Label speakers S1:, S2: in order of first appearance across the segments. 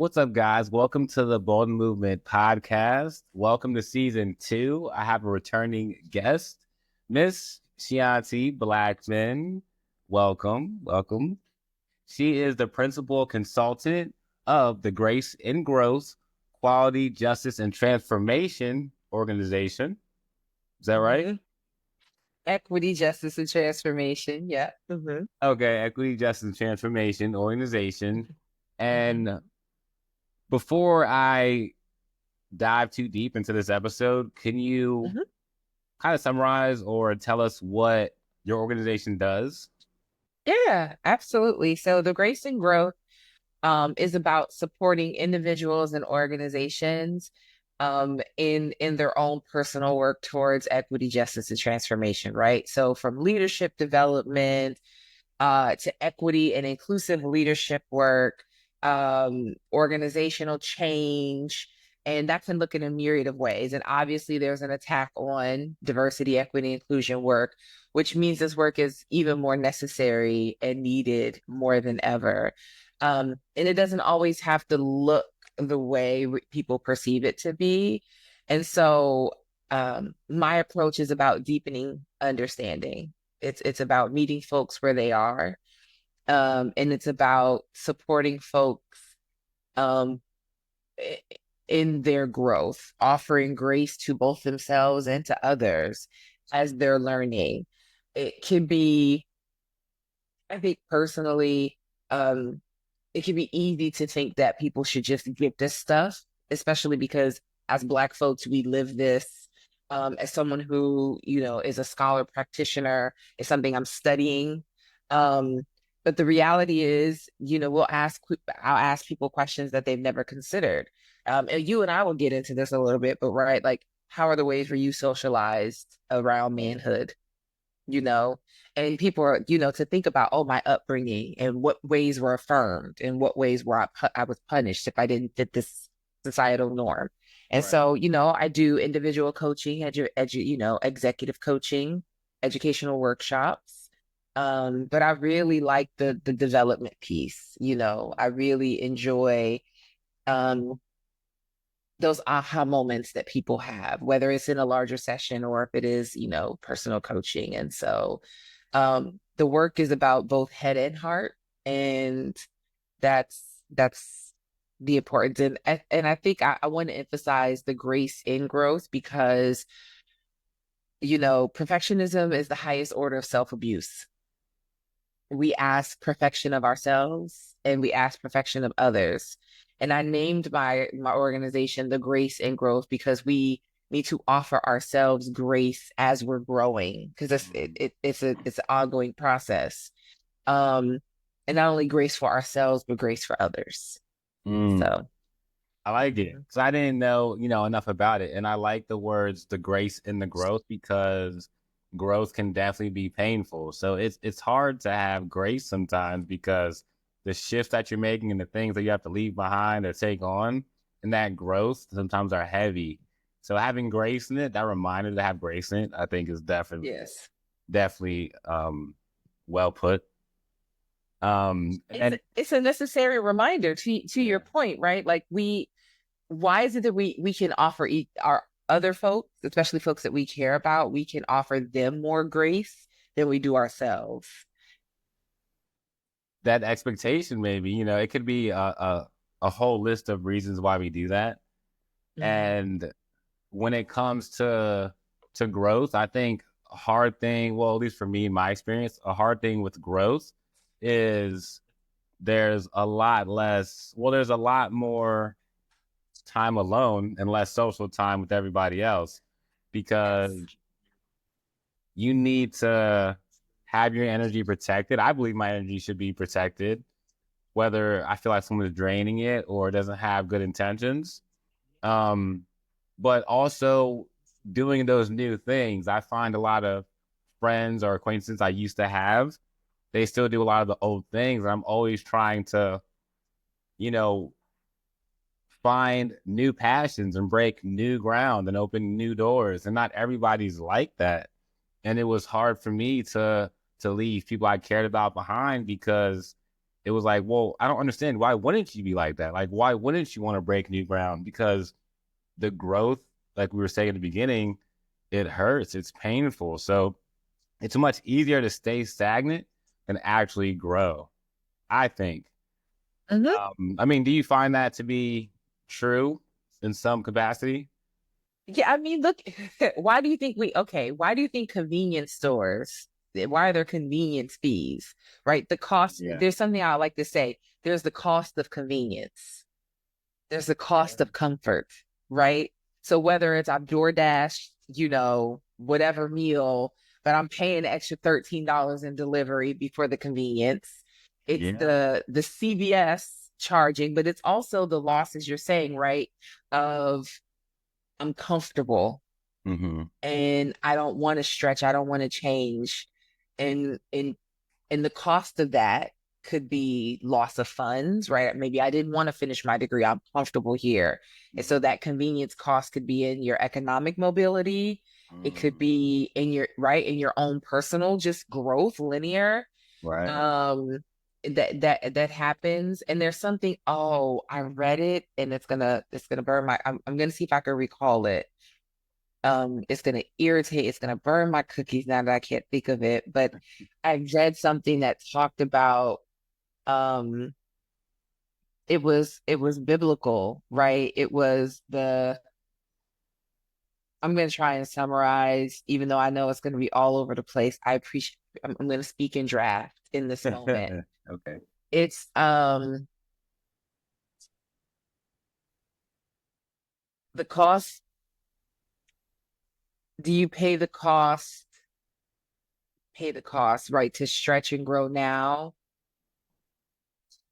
S1: What's up, guys? Welcome to the Bolden Movement podcast. Welcome to season 2. I have a returning guest, Miss Chianti Blackmon. Welcome. She is the principal consultant of the Grace in Growth, Quality, Justice, and Transformation organization. Is that right?
S2: Mhm. Equity, justice, and transformation. Yeah.
S1: Okay, Equity, Justice, and Transformation organization.
S2: Hmm.
S1: And before I dive too deep into this episode, can you
S2: Hmm.
S1: kind of summarize or tell us what your organization does?
S2: Yeah, absolutely. So the Grace and Growth is about supporting individuals and organizations in their own personal work towards equity, justice, and transformation, right? So from leadership development to equity and inclusive leadership work, organizational change, and that can look in a myriad of ways. And obviously, there's an attack on diversity, equity, inclusion work, which means this work is even more necessary and needed more than ever. And it doesn't always have to look the way people perceive it to be. And so, my approach is about deepening understanding. It's about meeting folks where they are, and it's about supporting folks um, in their growth, offering grace to both themselves and to others as they're learning. It can be, I think personally, um, it can be easy to think that people should just get this stuff, especially because as Black folks, we live this. As someone who, is a scholar practitioner, it's something I'm studying. Um, but the reality is, I'll ask people questions that they've never considered. And you and I will get into this a little bit, but right, like, how are the ways where you socialized around manhood? you know, and people are, to think about, oh, my upbringing and what ways were affirmed and what ways were I was punished if I didn't fit this societal norm. And
S1: Right.
S2: so, I do individual coaching, executive coaching, educational workshops. But I really like the development piece. I really enjoy um those aha moments that people have, whether it's in a larger session or if it is, personal coaching. And so the work is about both head and heart. And that's the importance. And I think I want to emphasize the grace in growth because, perfectionism is the highest order of self-abuse. We ask perfection of ourselves and we ask perfection of others. And I named my organization the Grace and Growth because we need to offer ourselves grace as we're growing because it's an ongoing process. Um, and not only grace for ourselves but grace for others.
S1: Mm,
S2: So
S1: I like it
S2: mhm.
S1: because I didn't know, enough about it. And I like the words, the grace in the growth, because growth can definitely be painful. So it's hard to have grace sometimes because the shifts that you're making and the things that you have to leave behind or take on and that growth sometimes are heavy. So having grace in it, that reminder to have grace in it, I think is
S2: Yes.
S1: definitely well put. And
S2: It's
S1: then
S2: it's a necessary reminder to your
S1: yeah,
S2: point, right? Like why is it that we can offer our other folks, especially folks that we care about, we can offer them more grace than we do ourselves?
S1: that expectation, maybe, it could be a whole list of reasons why we do that.
S2: Mhm.
S1: And when it comes to growth, I think a hard thing, well, at least for me, in my experience, a hard thing with growth is there's a lot more time alone and less social time with everybody else because
S2: Yes.
S1: you need to have your energy protected. I believe my energy should be protected, whether I feel like someone is draining it or doesn't have good intentions. Um, but also doing those new things. I find a lot of friends or acquaintances I used to have, they still do a lot of the old things. I'm always trying to, you know, find new passions and break new ground and open new doors. And not everybody's like that. And it was hard for me to leave people I cared about behind because it was like, well, I don't understand. Why wouldn't you be like that? Like, why wouldn't you want to break new ground? Because the growth, like we were saying at the beginning, it hurts. It's painful. So it's much easier to stay stagnant than actually grow, I think.
S2: Mhm.
S1: I mean, do you find that to be true in some capacity?
S2: Yeah, I mean, look, why do you think why do you think convenience stores, why are there convenience fees, right? The cost,
S1: Yeah.
S2: there's something I like to say, there's the cost of convenience, there's the cost of comfort, right? So whether it's I've DoorDash, whatever meal, but I'm paying the extra $13 in delivery before the convenience. It's
S1: Yeah.
S2: the CVS charging, but it's also the losses you're saying, right? Of I'm comfortable
S1: Mm-hmm.
S2: and I don't want to stretch, I don't want to change. And the cost of that could be loss of funds, right? Maybe I didn't want to finish my degree. I'm comfortable here. And so that convenience cost could be in your economic mobility. It could
S1: Mm.
S2: be in your own personal just growth, linear.
S1: Right.
S2: Um that happens. And there's something, oh, I read it and it's gonna burn I'm gonna see if I can recall it. It's gonna irritate, it's gonna burn my cookies now that I can't think of it. But I read something that talked about um it was biblical, right? It was the I'm gonna try and summarize, even though I know it's gonna be all over the place. I'm gonna speak in draft in this moment.
S1: Okay.
S2: It's the cost, do you pay the cost, right, to stretch and grow now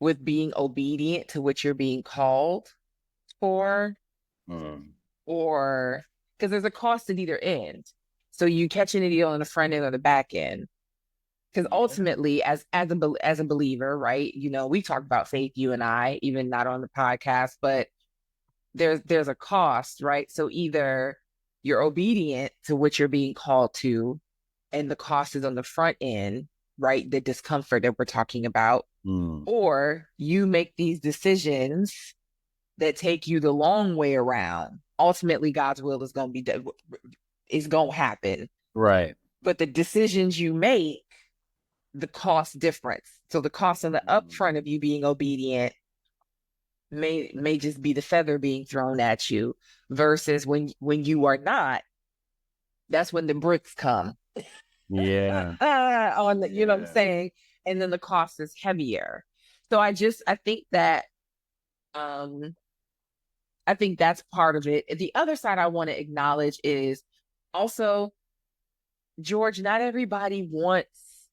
S2: with being obedient to what you're being called for,
S1: Mm.
S2: or because there's a cost at either end. So you catching a deal on the front end or the back end. Because
S1: Yeah.
S2: ultimately, as a believer, right? We talk about faith, you and I, even not on the podcast, but there's a cost, right? So either you're obedient to what you're being called to, and the cost is on the front end, right? The discomfort that we're talking about,
S1: Mm.
S2: or you make these decisions that take you the long way around. Ultimately, God's will is going to happen.
S1: Right.
S2: But the decisions you make, the cost difference. So the cost on the
S1: Mm.
S2: upfront of you being obedient may just be the feather being thrown at you, versus when you are not, that's when the bricks come.
S1: Yeah.
S2: On the, you know what I'm
S1: Yeah.
S2: saying? And then the cost is heavier. So I think that um I think that's part of it. The other side I want to acknowledge is also, George, not everybody wants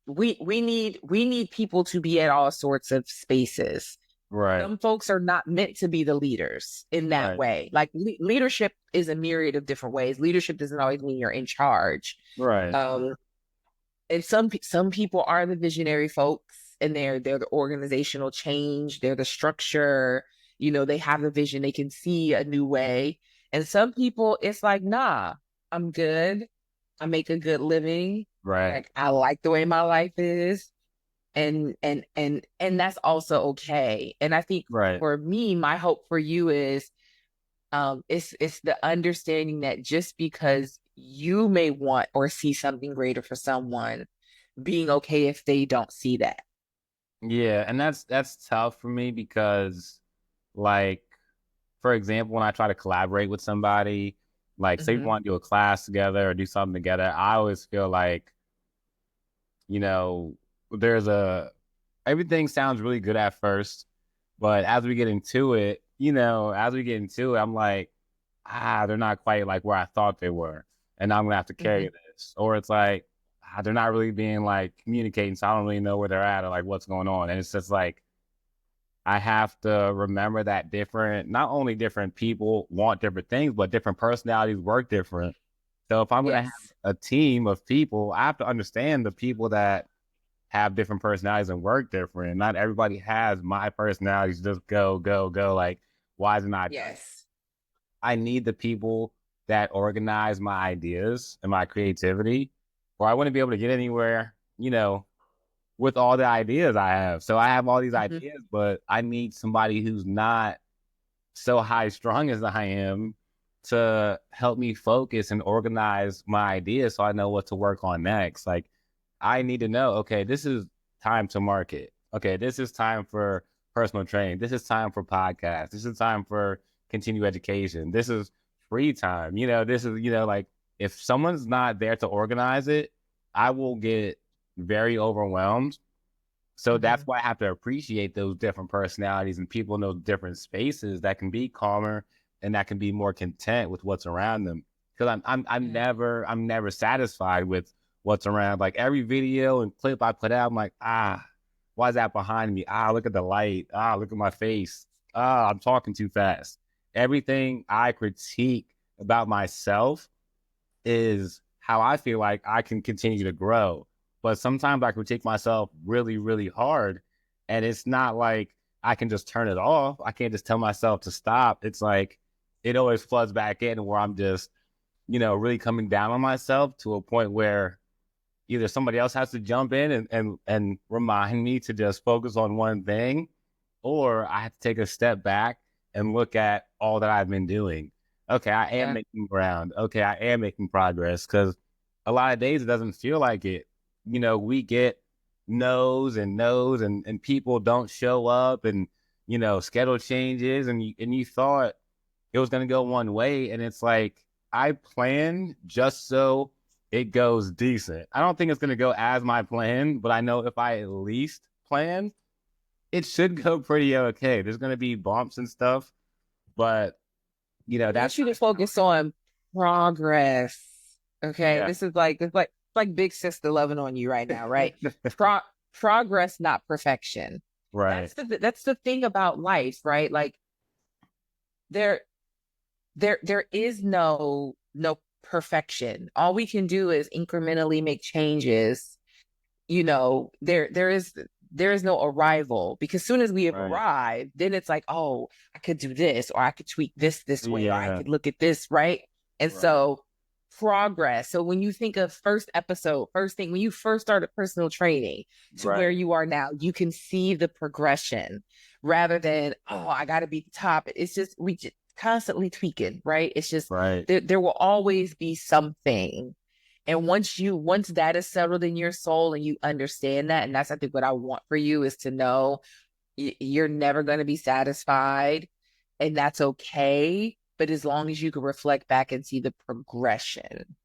S2: we need people to be at all sorts of spaces.
S1: Right.
S2: Some folks are not meant to be the leaders in that
S1: Right.
S2: way. Like leadership is a myriad of different ways. Leadership doesn't always mean you're in charge.
S1: Right.
S2: Um, and some people are the visionary folks, and they're the organizational change, they're the structure. They have a vision, they can see a new way. And some people, it's like, nah, I'm good. I make a good living.
S1: Right.
S2: Like I like the way my life is, and that's also okay. And I think
S1: Right.
S2: for me, my hope for you is it's the understanding that just because you may want or see something greater for someone, being okay if they don't see that.
S1: Yeah, and that's tough for me because, like, for example, when I try to collaborate with somebody, like say we
S2: Hmm.
S1: want to do a class together or do something together, I always feel like, you know, there's a everything sounds really good at first, but as we get into it, I'm like, they're not quite like where I thought they were, and now I'm gonna have to carry
S2: Hmm.
S1: this. Or it's like, they're not really being like communicating, so I don't really know where they're at or like what's going on. And it's just like I have to remember that not only different people want different things, but different personalities work different. So if I'm gonna have
S2: Yes.
S1: a team of people, I have to understand the people that have different personalities and work different. Not everybody has my personalities. Just go, go, go. Like, why is it not done?
S2: Yes.
S1: I need the people that organize my ideas and my creativity, or I wouldn't be able to get anywhere, with all the ideas I have. So I have all these
S2: Mhm.
S1: ideas, but I need somebody who's not so high strung as I am to help me focus and organize my ideas so I know what to work on next. Like I need to know, okay, this is time to market. Okay, this is time for personal training. This is time for podcasts. This is time for continued education. This is free time. This is, like if someone's not there to organize it, I will get very overwhelmed. So that's
S2: Mhm.
S1: why I have to appreciate those different personalities and people in those different spaces that can be calmer and that can be more content with what's around them. Because
S2: Yeah.
S1: I'm never satisfied with what's around. Like every video and clip I put out, I'm like, why is that behind me? Look at the light. Look at my face. I'm talking too fast. Everything I critique about myself is how I feel like I can continue to grow. But sometimes I critique myself really, really hard. And it's not like I can just turn it off. I can't just tell myself to stop. It's like it always floods back in where I'm just, really coming down on myself to a point where either somebody else has to jump in and remind me to just focus on one thing, or I have to take a step back and look at all that I've been doing. Okay, I am
S2: Yeah.
S1: making ground. Okay, I am making progress because a lot of days it doesn't feel like it. We get no's and people don't show up and schedule changes and you thought it was going to go one way. And it's like, I plan just so it goes decent. I don't think it's going to go as my plan, but I know if I at least plan, it should go pretty okay. There's going to be bumps and stuff, but
S2: I
S1: that's,
S2: want you to focus on progress. Okay.
S1: yeah,
S2: It's like big sister loving on you right now, right? Pro Progress, not perfection.
S1: right,
S2: That's the thing about life, right? Like there there is no perfection. All we can do is incrementally make changes. There is no arrival, because as soon as we have
S1: right.
S2: arrived, then it's like, oh, I could do this, or I could tweak this way, or I
S1: Yeah,
S2: could look at this, right? And
S1: right,
S2: so progress. So when you think of first episode, first thing, when you first started personal training to where
S1: right,
S2: you are now, you can see the progression rather than, oh, I got to be the top. It's just, we just constantly tweaking, right? It's just,
S1: right,
S2: there will always be something. And once that is settled in your soul and you understand that, and that's, I think, what I want for you is to know you're never going to be satisfied, and that's okay. But as long as you can reflect back and see the progression,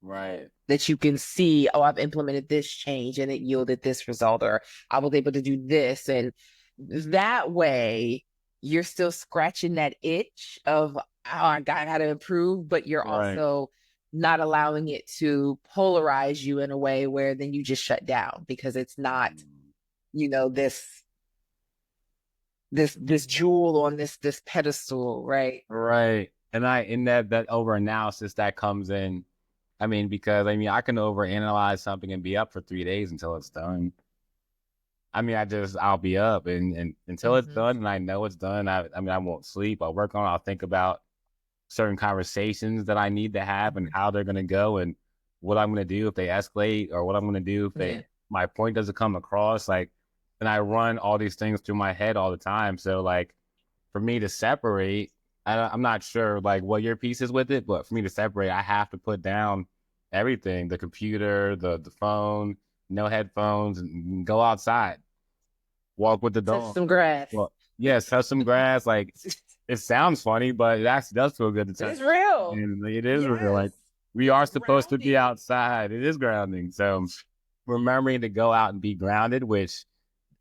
S1: right,
S2: that you can see, oh, I've implemented this change and it yielded this result, or I was able to do this. And that way, you're still scratching that itch of, oh, I got to improve, but you're
S1: right.
S2: also not allowing it to polarize you in a way where then you just shut down because it's not, this jewel on this pedestal, right?
S1: Right. And in that over analysis that comes in, I mean, because I can over analyze something and be up for 3 days until it's done. I'll be up and until it's
S2: Mm-hmm.
S1: done and I know it's done. I won't sleep. I'll work on it. I'll think about certain conversations that I need to have and
S2: Mm-hmm.
S1: how they're going to go and what I'm going to do if they escalate or what I'm going to do if
S2: Yeah.
S1: my point doesn't come across. Like, and I run all these things through my head all the time. So like for me to separate, I'm not sure like what your piece is with it, but for me to separate, I have to put down everything, the computer, the phone, no headphones, and go outside, walk with the
S2: Touch
S1: dog.
S2: some grass.
S1: Well, yes, touch some grass. Like it sounds funny, but it actually does feel good to
S2: But
S1: touch.
S2: it's real.
S1: And it is real.
S2: Yes.
S1: Like we are
S2: It's
S1: supposed to be
S2: grounding.
S1: outside. It is grounding. So remembering to go out and be grounded, which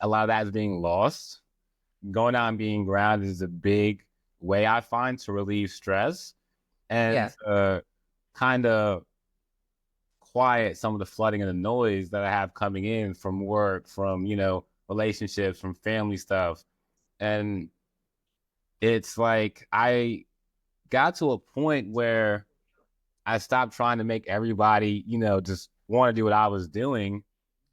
S1: a lot of that is being lost. Going out and being grounded is a big way I find to relieve stress and
S2: Yeah.
S1: kind of quiet some of the flooding and the noise that I have coming in from work, from, relationships, from family stuff. And it's like I got to a point where I stopped trying to make everybody, just want to do what I was doing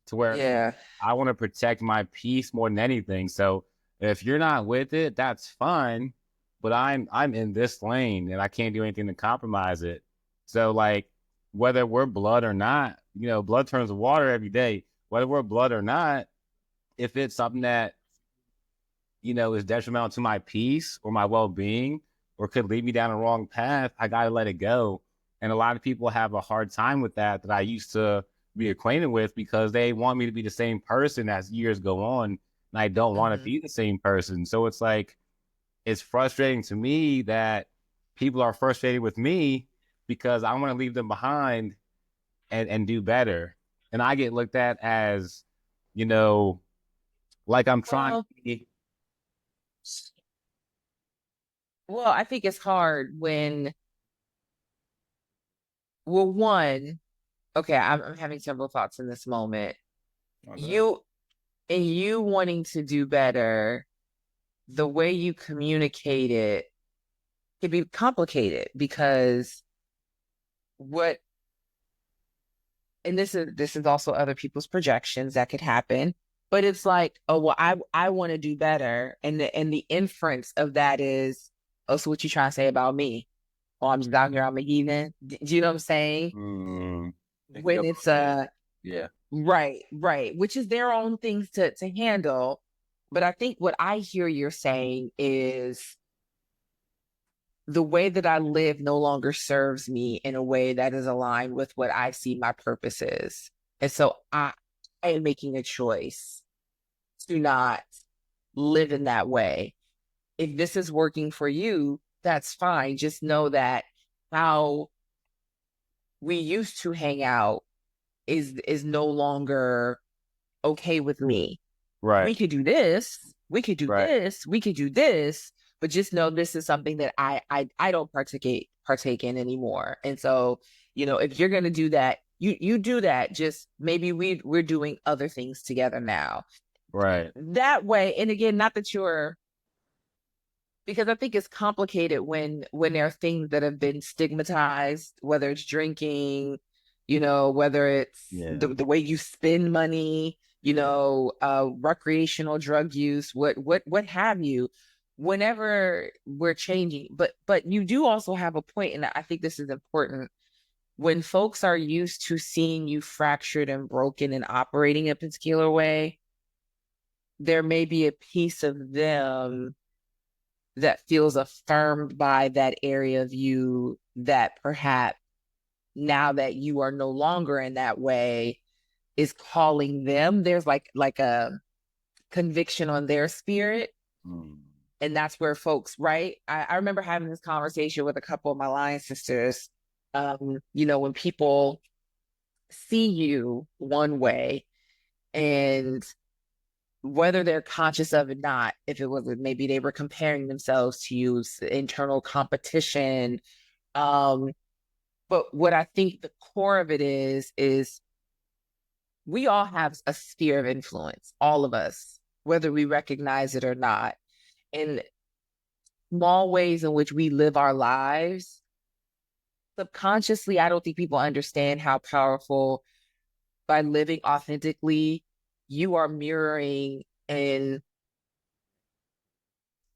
S1: to where
S2: Yeah.
S1: I want to protect my peace more than anything. So if you're not with it, that's fine. But I'm in this lane and I can't do anything to compromise it. So like whether we're blood or not, blood turns to water every day. whether we're blood or not, if it's something that, is detrimental to my peace or my well-being or could lead me down a wrong path, I got to let it go. And a lot of people have a hard time with that I used to be acquainted with because they want me to be the same person as years go on. And I don't want to
S2: Mm-hmm.
S1: be the same person. So it's like, it's frustrating to me that people are frustrated with me because I want to leave them behind and do better. And I get looked at as, you know, like I'm trying
S2: Well,
S1: to be.
S2: well, I think it's hard when, well, one, okay, I'm having several thoughts in this moment.
S1: Okay.
S2: You and you wanting to do better, the way you communicate it can be complicated because what, and this is also other people's projections that could happen, but it's like, oh well, I want to do better, and the inference of that is, oh, so what you trying to say about me? Oh, I'm just out here, I'm a heathen. Do you know what I'm saying?
S1: Mm,
S2: When it's
S1: yeah.
S2: right, right, which is their own things to handle. But I think what I hear you're saying is the way that I live no longer serves me in a way that is aligned with what I see my purpose is. And so I am making a choice to not live in that way. If this is working for you, that's fine. Just know that how we used to hang out is no longer okay with me.
S1: Right.
S2: We could do this, we could do
S1: Right.
S2: this, we could do this, but just know this is something that I don't partake in anymore. And so, if you're gonna do that, you do that. Just maybe we're doing other things together now.
S1: Right.
S2: That way, and again, not that you're, because I think it's complicated when there are things that have been stigmatized, whether it's drinking, whether it's
S1: Yeah.
S2: the way you spend money, recreational drug use, what have you. Whenever we're changing, but you do also have a point, and I think this is important. When folks are used to seeing you fractured and broken and operating a particular way, there may be a piece of them that feels affirmed by that area of you that perhaps now that you are no longer in that way is calling them. There's like a conviction on their spirit.
S1: Mm.
S2: And that's where folks, right? I remember having this conversation with a couple of my Lion sisters. When people see you one way, and whether they're conscious of it or not, if it was maybe they were comparing themselves to you, internal competition. Um, but what I think the core of it is we all have a sphere of influence, all of us, whether we recognize it or not. In small ways in which we live our lives, subconsciously, I don't think people understand how powerful, by living authentically, you are mirroring, and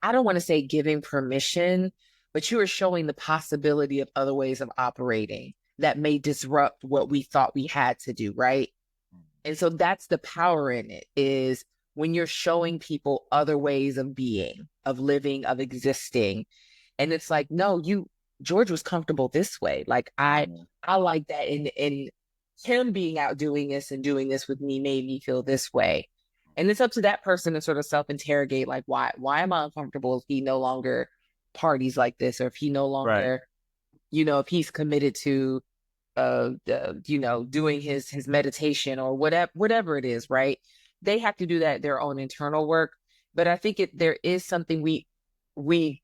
S2: I don't want to say giving permission, but you are showing the possibility of other ways of operating that may disrupt what we thought we had to do, right? And so that's the power in it, is when you're showing people other ways of being, of living, of existing. And it's like, no, George was comfortable this way. Like I like that. And him being out doing this and doing this with me made me feel this way. And it's up to that person to sort of self-interrogate, like, why am I uncomfortable if he no longer parties like this, or if he no
S1: Right.
S2: longer, if he's committed to doing his meditation or whatever it is, right? They have to do that, their own internal work. But I think there is something we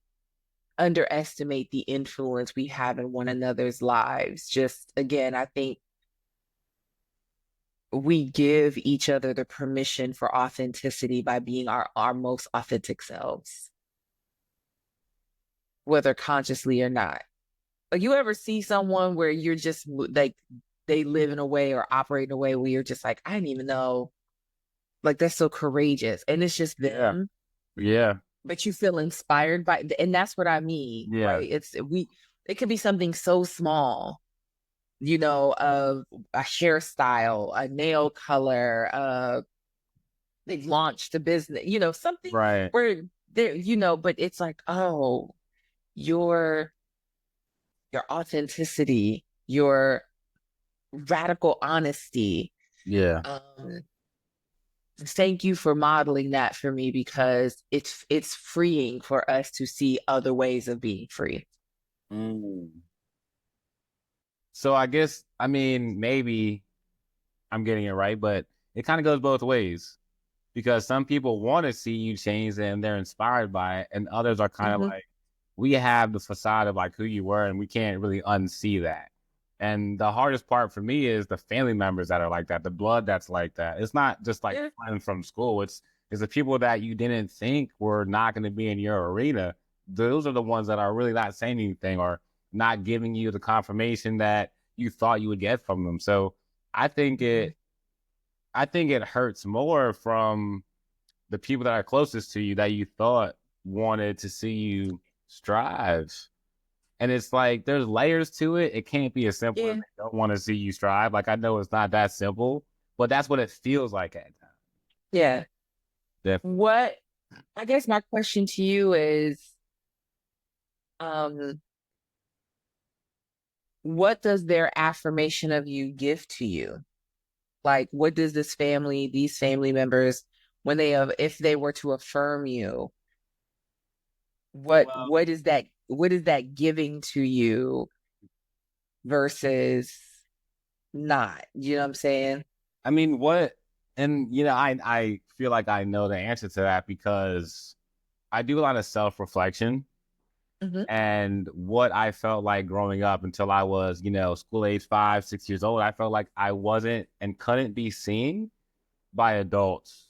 S2: underestimate the influence we have in one another's lives. Just again, I think we give each other the permission for authenticity by being our most authentic selves, whether consciously or not. Like, you ever see someone where you're just like, they live in a way or operate in a way where you're just like, I didn't even know, like, that's so courageous, and it's just
S1: Yeah.
S2: them,
S1: Yeah.
S2: but you feel inspired by, and that's what I mean,
S1: Yeah.
S2: right? It could be something so small of a hairstyle, a nail color, they've launched a business, something
S1: Right.
S2: where they're, but it's like, oh, your your authenticity, your radical honesty.
S1: Yeah.
S2: Um, Thank you for modeling that for me because it's freeing for us to see other ways of being free.
S1: Mm. So I guess, I mean, maybe I'm getting it right, but it kind of goes both ways because some people want to see you change and they're inspired by it, and others are kind of
S2: Hmm.
S1: like, we have the facade of like who you were, and we can't really unsee that. And the hardest part for me is the family members that are like that, the blood that's like that. It's not just like
S2: Yeah.
S1: friends from school. It's the people that you didn't think were not going to be in your arena. Those are the ones that are really not saying anything or not giving you the confirmation that you thought you would get from them. So I think
S2: Mhm.
S1: it I think it hurts more from the people that are closest to you that you thought wanted to see you strive. And it's like there's layers to it. It can't be as simple as
S2: Yeah.
S1: they don't want to see you strive. Like I know it's not that simple, but that's what it feels like at times.
S2: Yeah.
S1: Definitely.
S2: What I guess my question to you is, um, what does their affirmation of you give to you? Like, what does these family members, when they have, if they were to affirm you,
S1: Well,
S2: what is that giving to you versus not? You know what I'm saying?
S1: I mean, what and I feel like I know the answer to that because I do a lot of self-reflection
S2: Hmm.
S1: and what I felt like growing up until I was, school age 5, 6 years old, I felt like I wasn't and couldn't be seen by adults,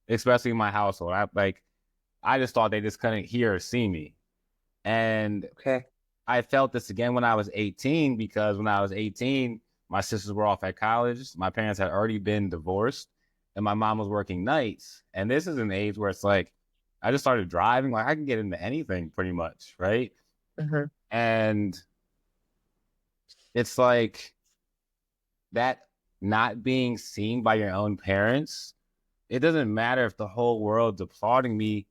S1: especially in my household. I just thought they just couldn't hear or see me. And
S2: Okay.
S1: I felt this again when I was 18 because when I was 18, my sisters were off at college. My parents had already been divorced and my mom was working nights. And this is an age where it's like, I just started driving. Like I can get into anything pretty much. Right.
S2: Hmm.
S1: And it's like that not being seen by your own parents. It doesn't matter if the whole world's applauding me,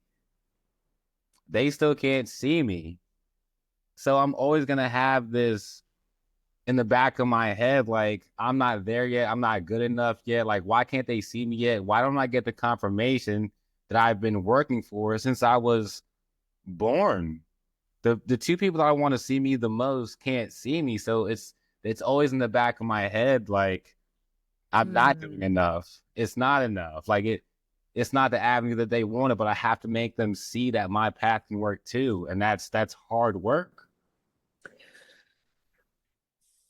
S1: they still can't see me. So I'm always going to have this in the back of my head, like, I'm not there yet. I'm not good enough yet. Like, why can't they see me yet? Why don't I get the confirmation that I've been working for since I was born? The two people that I want to see me the most can't see me. So it's always in the back of my head, like, I'm not doing
S2: Mm.
S1: enough. It's not enough. Like it's not the avenue that they wanted, but I have to make them see that my path can work too. And that's hard work.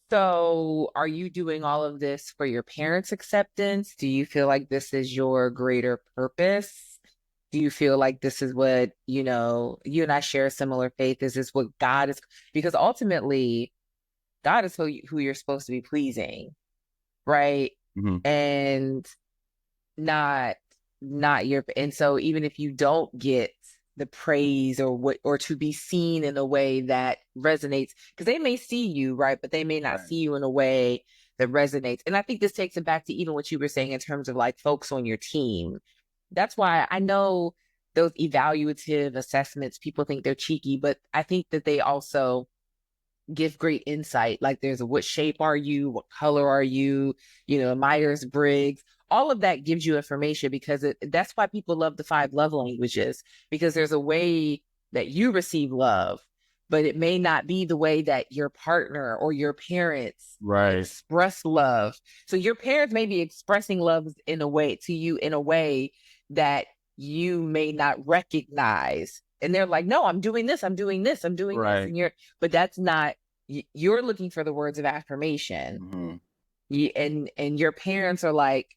S2: So, are you doing all of this for your parents' acceptance? Do you feel like this is your greater purpose? Do you feel like this is what, you and I share a similar faith? Is this what God is? Because ultimately, God is who you're supposed to be pleasing, right?
S1: Mm-hmm.
S2: And not not your, and so even if you don't get the praise or what, or to be seen in a way that resonates, because they may see you, right, but they may not
S1: Right.
S2: see you in a way that resonates. And I think this takes it back to even what you were saying in terms of like folks on your team. That's why I know those evaluative assessments, people think they're cheeky, but I think that they also give great insight. Like there's a, what shape are you? What color are you? Myers Briggs. All of that gives you information because that's why people love the five love languages, because there's a way that you receive love, but it may not be the way that your partner or your parents
S1: Right.
S2: express love. So your parents may be expressing love in a way to you in a way that you may not recognize. And they're like, no, I'm doing this, I'm doing this, I'm doing this.
S1: Right.
S2: And but that's not, you're looking for the words of affirmation.
S1: Mm-hmm.
S2: And your parents are like,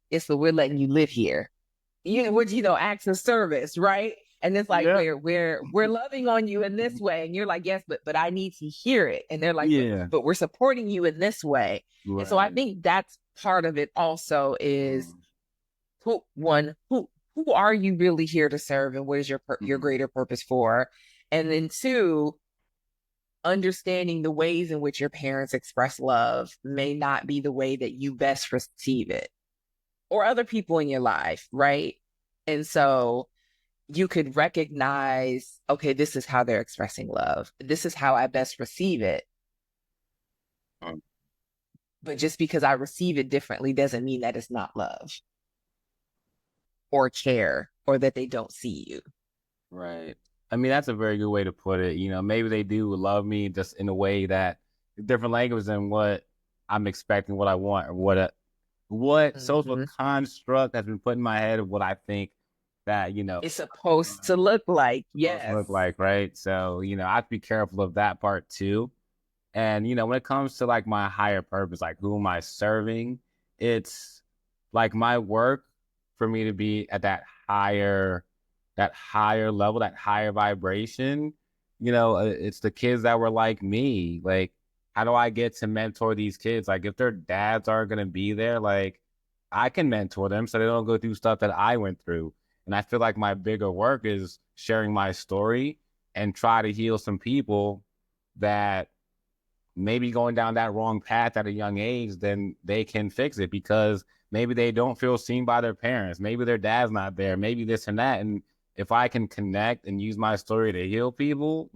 S2: it's the, we're letting you live here. Which, acts of service, right? And it's like
S1: Yeah.
S2: we're loving on you in this way. And you're like, yes, but I need to hear it. And they're like,
S1: Yeah.
S2: but we're supporting you in this way. And so I
S1: Right.
S2: think that's part of it also is
S1: Mm-hmm.
S2: who are you really here to serve, and what is your
S1: Mm-hmm.
S2: greater purpose for? And then two, understanding the ways in which your parents express love may not be the way that you best receive it, or other people in your life, right? And so you could recognize, okay, this is how they're expressing love. This is how I best receive it.
S1: Mm.
S2: But just because I receive it differently doesn't mean that it's not love or care or that they don't see you.
S1: Right. I mean, that's a very good way to put it. Maybe they do love me just in a way that different language than what I'm expecting, what I want, or what social
S2: Mm-hmm.
S1: construct has been put in my head of what I think that,
S2: It's supposed to look like,
S1: supposed to
S2: yes.
S1: look like, right? So, I have to be careful of that part too. And, when it comes to like my higher purpose, like who am I serving? It's like my work for me to be at that higher level, that higher vibration. It's the kids that were like me. Like, how do I get to mentor these kids? Like, if their dads aren't going to be there, like, I can mentor them so they don't go through stuff that I went through. And I feel like my bigger work is sharing my story and try to heal some people that maybe going down that wrong path at a young age, then they can fix it because maybe they don't feel seen by their parents. Maybe their dad's not there. Maybe this and that. And if I can connect and use my story to heal people,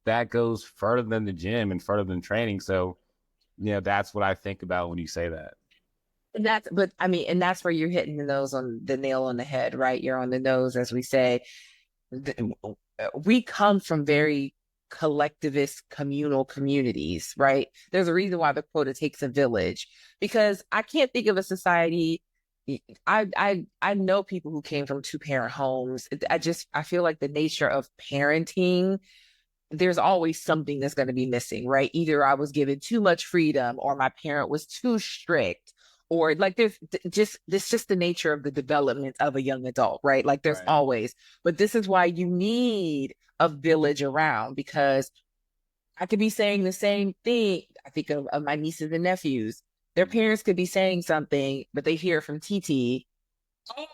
S1: that goes further than the gym and further than training. So, that's what I think about when you say that.
S2: And that's, but I mean, and that's where you're hitting the nail on the head, right? You're on the nose, as we say. We come from very collectivist communal communities, right? There's a reason why the quote, it takes a village, because I can't think of a society. I know people who came from two-parent homes. I feel like the nature of parenting, there's always something that's going to be missing, right? Either I was given too much freedom or my parent was too strict, or like there's just this just the nature of the development of a young adult, right? Like there's
S1: Right.
S2: always, but this is why you need a village around, because I could be saying the same thing. I think of my nieces and nephews. Their parents could be saying something, but they hear it from TT. Oh,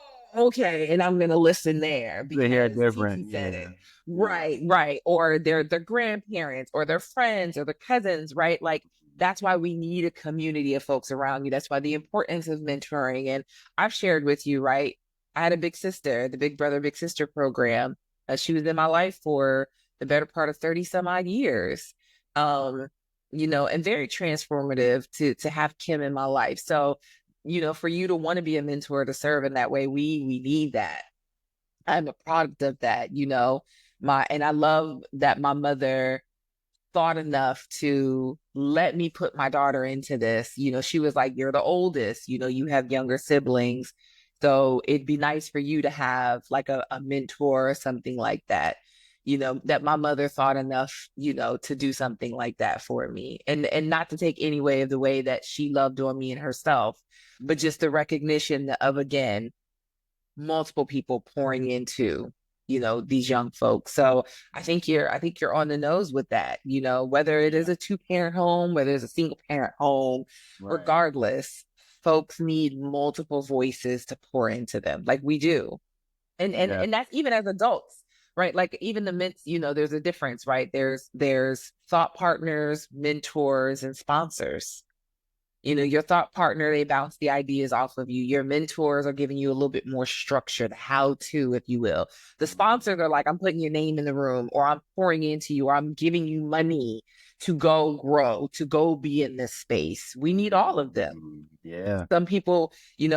S2: okay, and I'm gonna listen there
S1: They hear
S2: because Titi
S1: different.
S2: said
S1: Yeah.
S2: it.
S1: Yeah.
S2: Right, right. Or their grandparents or their friends or their cousins, right? Like that's why we need a community of folks around you. That's why the importance of mentoring. And I've shared with you, right? I had a big sister, the Big Brother Big Sister program. She was in my life for the better part of 30 some odd years. Um, and very transformative to have Kim in my life. So for you to want to be a mentor to serve in that way, we need that. I'm a product of that, and I love that my mother thought enough to let me put my daughter into this. She was like, you're the oldest, you have younger siblings. So it'd be nice for you to have like a mentor or something like that. That my mother thought enough, to do something like that for me. And not to take any way of the way that she loved on me and herself, but just the recognition of, again, multiple people pouring into these young folks. So I think you're on the nose with that, whether it is
S1: Yeah.
S2: a two-parent home, whether it's a single parent home,
S1: Right.
S2: regardless, folks need multiple voices to pour into them like we do. and and
S1: Yeah.
S2: and that's even as adults, right? Like even the mints, there's a difference, right? There's thought partners, mentors, and sponsors. Your thought partner, they bounce the ideas off of you. Your mentors are giving you a little bit more structured how to, if you will. The sponsors are like, I'm putting your name in the room, or I'm pouring into you, or I'm giving you money to go grow, to go be in this space. We need all of them.
S1: Yeah.
S2: Some people, you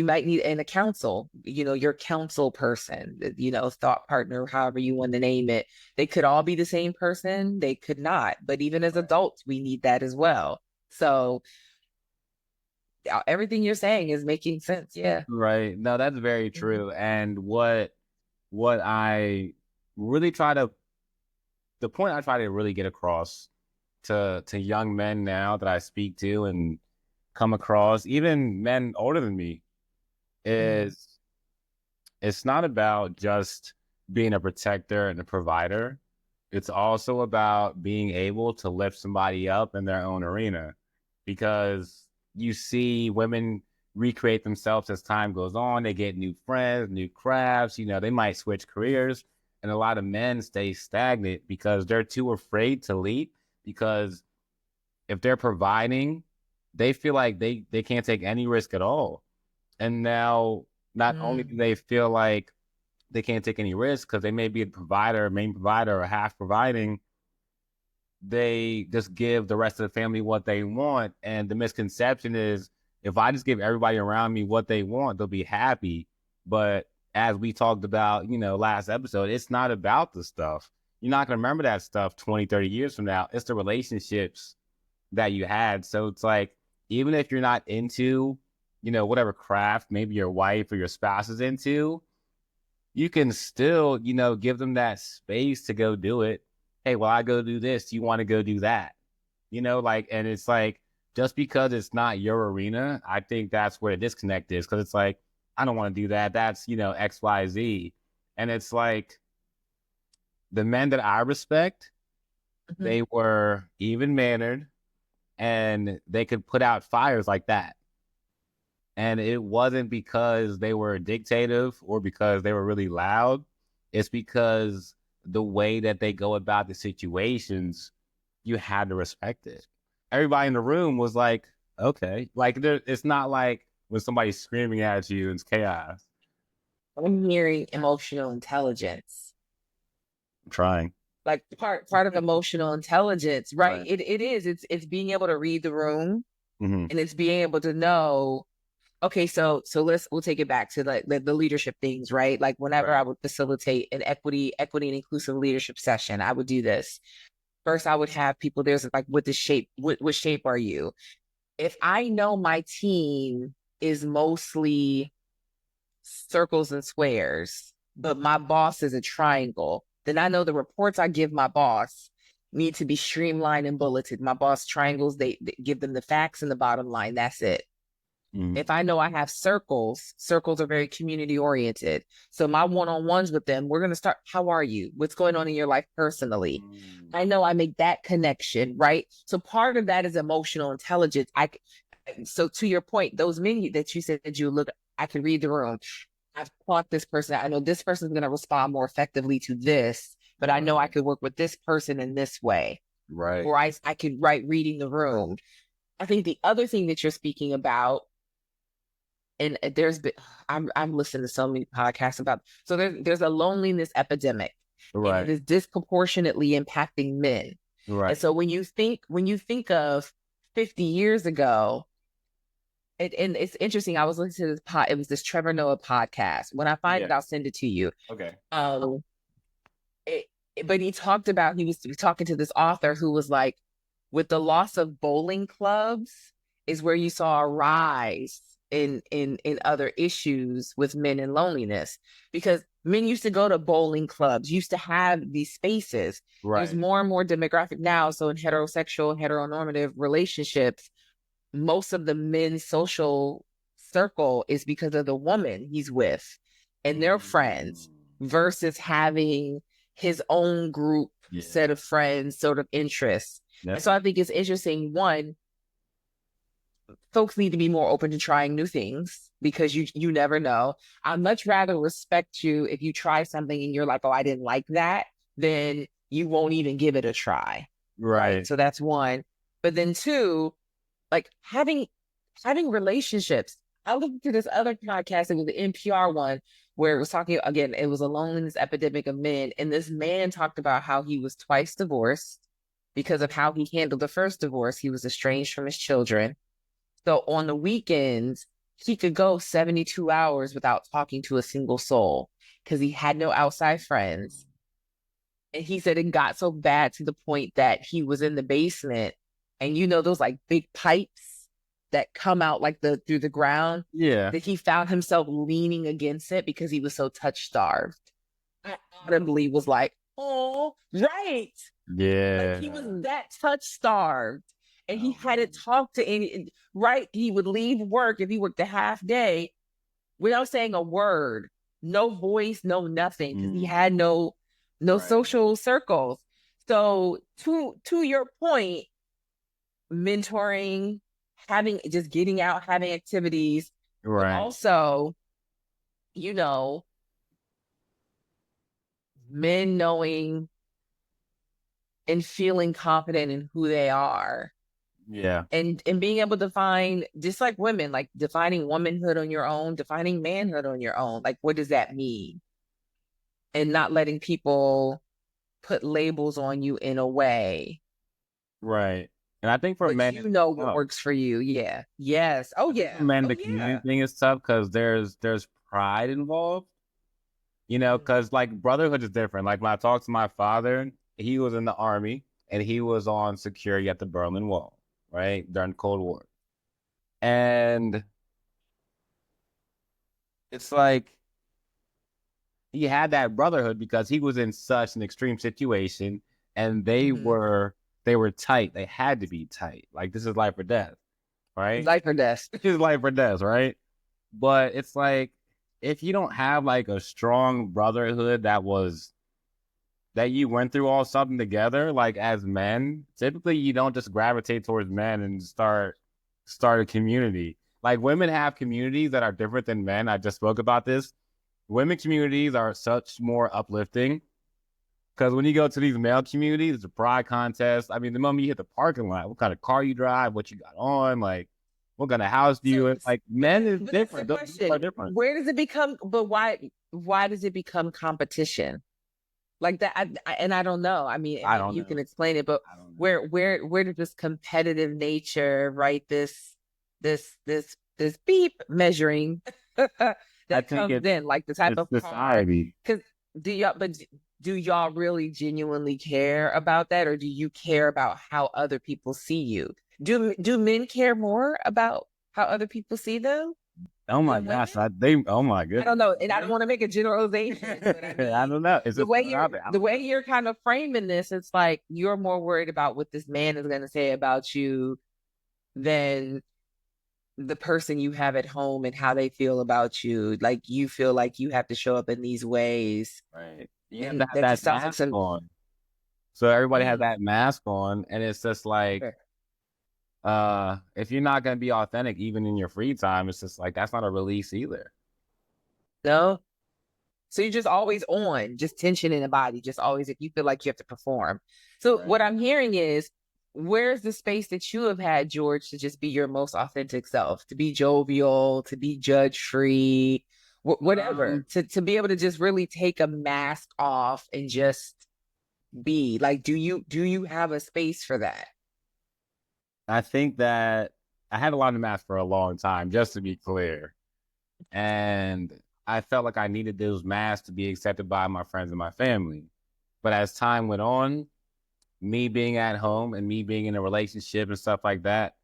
S2: might need in a counsel, your counsel person, thought partner, however you want to name it. They could all be the same person. They could not. But even as
S1: Right.
S2: adults, we need that as well. So everything you're saying is making sense. Yeah.
S1: Right. No, that's very
S2: Mhm.
S1: true. And what I really try to the point I try to really get across to young men now that I speak to and come across, even men older than me,
S2: Mhm.
S1: is it's not about just being a protector and a provider. It's also about being able to lift somebody up in their own arena because you see women recreate themselves as time goes on. They get new friends, new crafts, they might switch careers. And a lot of men stay stagnant because they're too afraid to lead, because if they're providing, they feel like they can't take any risk at all. And now not only do
S2: Mm.
S1: they feel like they can't take any risk because they may be a provider, main provider, or half providing, they just give the rest of the family what they want. And the misconception is, if I just give everybody around me what they want, they'll be happy. But as we talked about, last episode, it's not about the stuff. You're not going to remember that stuff 20, 30 years from now. It's the relationships that you had. So it's like, even if you're not into, whatever craft maybe your wife or your spouse is into, you can still, give them that space to go do it. Hey, well, I go do this. You want to go do that? And it's like, just because it's not your arena, I think that's where the disconnect is. Cause it's like, I don't want to do that. That's, XYZ. And it's like, the men that I respect,
S2: Mhm.
S1: they were even mannered and they could put out fires like that. And it wasn't because they were dictative or because they were really loud. It's because the way that they go about the situations, you had to respect it. Everybody in the room was like, okay. Like, it's not like when somebody's screaming at you, it's chaos.
S2: I'm hearing emotional intelligence.
S1: I'm trying.
S2: Like part of emotional intelligence, right?
S1: Right.
S2: It is. It's being able to read the room,
S1: Mm-hmm.
S2: and it's being able to know, okay, so we'll take it back to like the leadership things, right? Like whenever I
S1: Right.
S2: would facilitate an equity and inclusive leadership session, I would do this. First, I would have people there's like, what shape are you? If I know my team is mostly circles and squares, but my boss is a triangle, then I know the reports I give my boss need to be streamlined and bulleted. My boss triangles, they give them the facts and the bottom line. That's it.
S1: Mm-hmm.
S2: If I know I have circles are very community oriented. So my one-on-ones with them, we're going to start, how are you? What's going on in your life personally? I know I make that connection, right? So part of that is emotional intelligence. So to your point, those men that you said you look, I can read the room. I've caught this person. I know this person's going to respond more effectively to this, but I know I could work with this person in this way.
S1: Right.
S2: Or I could write reading the room. I think the other thing that you're speaking about, and there's been, I'm listening to so many podcasts about, so there's a loneliness epidemic, and it
S1: Right.
S2: is disproportionately impacting men. And
S1: Right.
S2: so when you think of 50 years ago, and it's interesting. I was listening to this it was this Trevor Noah podcast. When I find
S1: Yeah.
S2: it, I'll send it to you.
S1: Okay.
S2: Um, it, but he talked about, he was talking to this author who was like, with the loss of bowling clubs is where you saw a rise in other issues with men and loneliness, because men used to go to bowling clubs, used to have these spaces. There's
S1: Right.
S2: more and more demographic now, so in heterosexual heteronormative relationships, most of the men's social circle is because of the woman he's with and their friends, versus having his own group
S1: Yeah.
S2: set of friends, sort of interests. And so
S1: Definitely.
S2: I think it's interesting. One, folks need to be more open to trying new things, because you never know. I'd much rather respect you if you try something and you're like, oh, I didn't like that, then you won't even give it a try. Right.
S1: Right.
S2: So that's one. But then two, like having relationships. I listened to this other podcast, it was the NPR one, where it was talking again, it was a loneliness epidemic of men. And this man talked about how he was twice divorced because of how he handled the first divorce. He was estranged from his children. So on the weekends, he could go 72 hours without talking to a single soul because he had no outside friends. And he said it got so bad to the point that he was in the basement, and those like big pipes that come out like the through the ground,
S1: Yeah.
S2: that he found himself leaning against it because he was so touch starved. I audibly was like, oh, right. Like he was
S1: Yeah.
S2: that touch starved. And he
S1: Oh
S2: hadn't
S1: man.
S2: talked to any, right? He would leave work if he worked a half day without saying a word, no voice, no nothing, because he had no
S1: Right.
S2: social circles. So to your point, mentoring, having just getting out, having activities, but
S1: Right.
S2: also, you know, men knowing and feeling confident in who they are,
S1: Yeah.
S2: and being able to find, just like women, like defining womanhood on your own, defining manhood on your own. Like, what does that mean? And not letting people put labels on you in a way,
S1: Right. And I think for
S2: but
S1: men,
S2: you
S1: it's
S2: know what
S1: tough.
S2: works for you. Yeah. Yes. Oh
S1: I think for
S2: yeah.
S1: men,
S2: Oh
S1: the community
S2: yeah.
S1: thing is tough because there's pride involved. You know,
S2: Mm-hmm.
S1: because like brotherhood is different. Like when I talked to my father, he was in the army and he was on security at the Berlin Wall, right, during the Cold War. And it's like he had that brotherhood because he was in such an extreme situation, and
S2: Mm-hmm.
S1: they were tight. They had to be tight. Like this is life or death, right?
S2: Life or death.
S1: This is life or death, right? But it's like if you don't have like a strong brotherhood that you went through all something together, like as men, typically you don't just gravitate towards men and start a community. Like women have communities that are different than men. I just spoke about this. Women communities are such more uplifting because when you go to these male communities, it's a pride contest. I mean, the moment you hit the parking lot, what kind of car you drive, what you got on, like what kind of house do you
S2: So,
S1: in? Like
S2: but
S1: men is
S2: that's the
S1: different. Those people are
S2: question.
S1: different.
S2: Where does it become? But why does it become competition? Like that, and I don't know. I mean, and
S1: I
S2: maybe
S1: don't
S2: you can
S1: know.
S2: explain it, but
S1: I don't know.
S2: where does this competitive nature, right? This beep measuring
S1: I
S2: that
S1: think
S2: comes in, like the type
S1: it's
S2: of car.
S1: society.
S2: Because do y'all really genuinely care about that, or do you care about how other people see you? Do men care more about how other people see them
S1: Oh my
S2: than women?
S1: gosh, oh my
S2: I don't
S1: goodness.
S2: know, and I don't want to make a generalization, but I
S1: I
S2: mean,
S1: don't know. It's just thrown out there. I
S2: the
S1: don't
S2: way
S1: know.
S2: you're kind of framing this, it's like you're more worried about what this man is going to say about you than the person you have at home and how they feel about you. Like you feel like you have to show up in these ways,
S1: Right. You have to
S2: and
S1: have
S2: that
S1: that
S2: just sounds like
S1: mask
S2: some.
S1: on. So everybody has
S2: Mm,
S1: that mask on, and it's just like,
S2: sure.
S1: if you're not gonna be authentic, even in your free time, it's just like that's not a release either.
S2: No, so you're just always on, just tension in the body, just always if you feel like you have to perform. So what
S1: Right.
S2: I'm hearing is, where's the space that you have had, George, to just be your most authentic self, to be jovial, to be judge free, whatever,
S1: Um,
S2: to be able to just really take a mask off and just be like, do you have a space for that?
S1: I think that I had a lot of math for a long time, just to be clear. And I felt like I needed those masks to be accepted by my friends and my family. But as time went on, me being at home and me being in a relationship and stuff like that,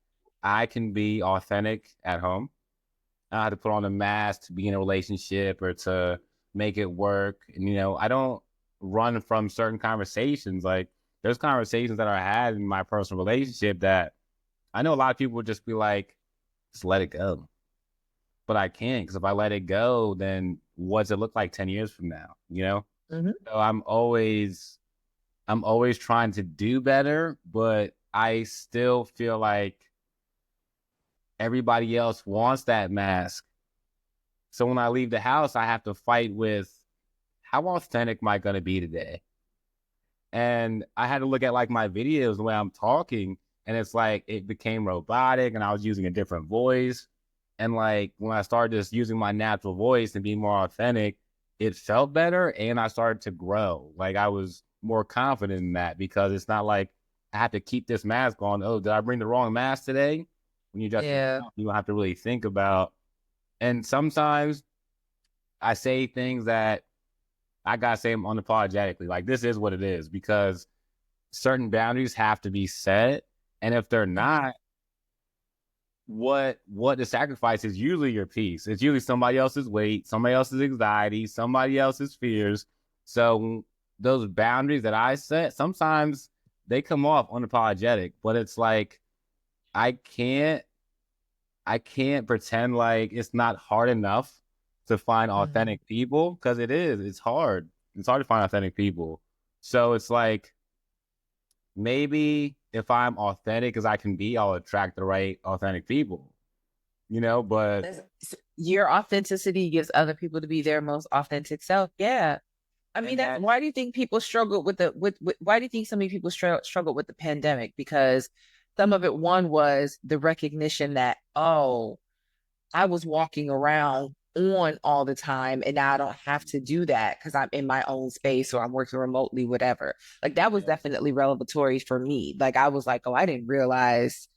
S1: I can be authentic at home. I don't have to put on a mask to be in a relationship or to make it work. And, I don't run from certain conversations. Like, there's conversations that I had in my personal relationship that I know a lot of people would just be like, just let it go. But I can't, because if I let it go, then what's it look like 10 years from now?
S2: Mhm.
S1: So I'm always trying to do better, but I still feel like everybody else wants that mask. So when I leave the house, I have to fight with how authentic am I going to be today? And I had to look at like my videos, the way I'm talking, and it's like it became robotic and I was using a different voice. And like when I started just using my natural voice and being more authentic, it felt better and I started to grow. Like I was more confident in that because it's not like I have to keep this mask on. Oh, did I bring the wrong mask today? When you just
S2: Yeah.
S1: you don't have to really think about. And sometimes I say things that I gotta say them unapologetically. Like this is what it is because certain boundaries have to be set. And if they're
S2: Mhm.
S1: not, what the sacrifice is usually your peace. It's usually somebody else's weight, somebody else's anxiety, somebody else's fears. So those boundaries that I set, sometimes they come off unapologetic, but it's like I can't I can't pretend like it's not hard enough to find
S2: Mhm.
S1: authentic people because it is. It's hard. It's hard to find authentic people. So it's like maybe if I'm authentic as I can be, I'll attract the right authentic people, but
S2: Your authenticity gives other people to be their most authentic self. Yeah. I mean,
S1: And
S2: that's
S1: that,
S2: why do you think people struggle with why do you think so many people struggle with the pandemic? Because some of it, one was the recognition that, oh, I was walking around on all the time and now I don't have to do that because I'm in my own space or I'm working remotely, whatever. Like that was
S1: yeah.
S2: definitely revelatory for me. Like I was like, oh, I didn't realize,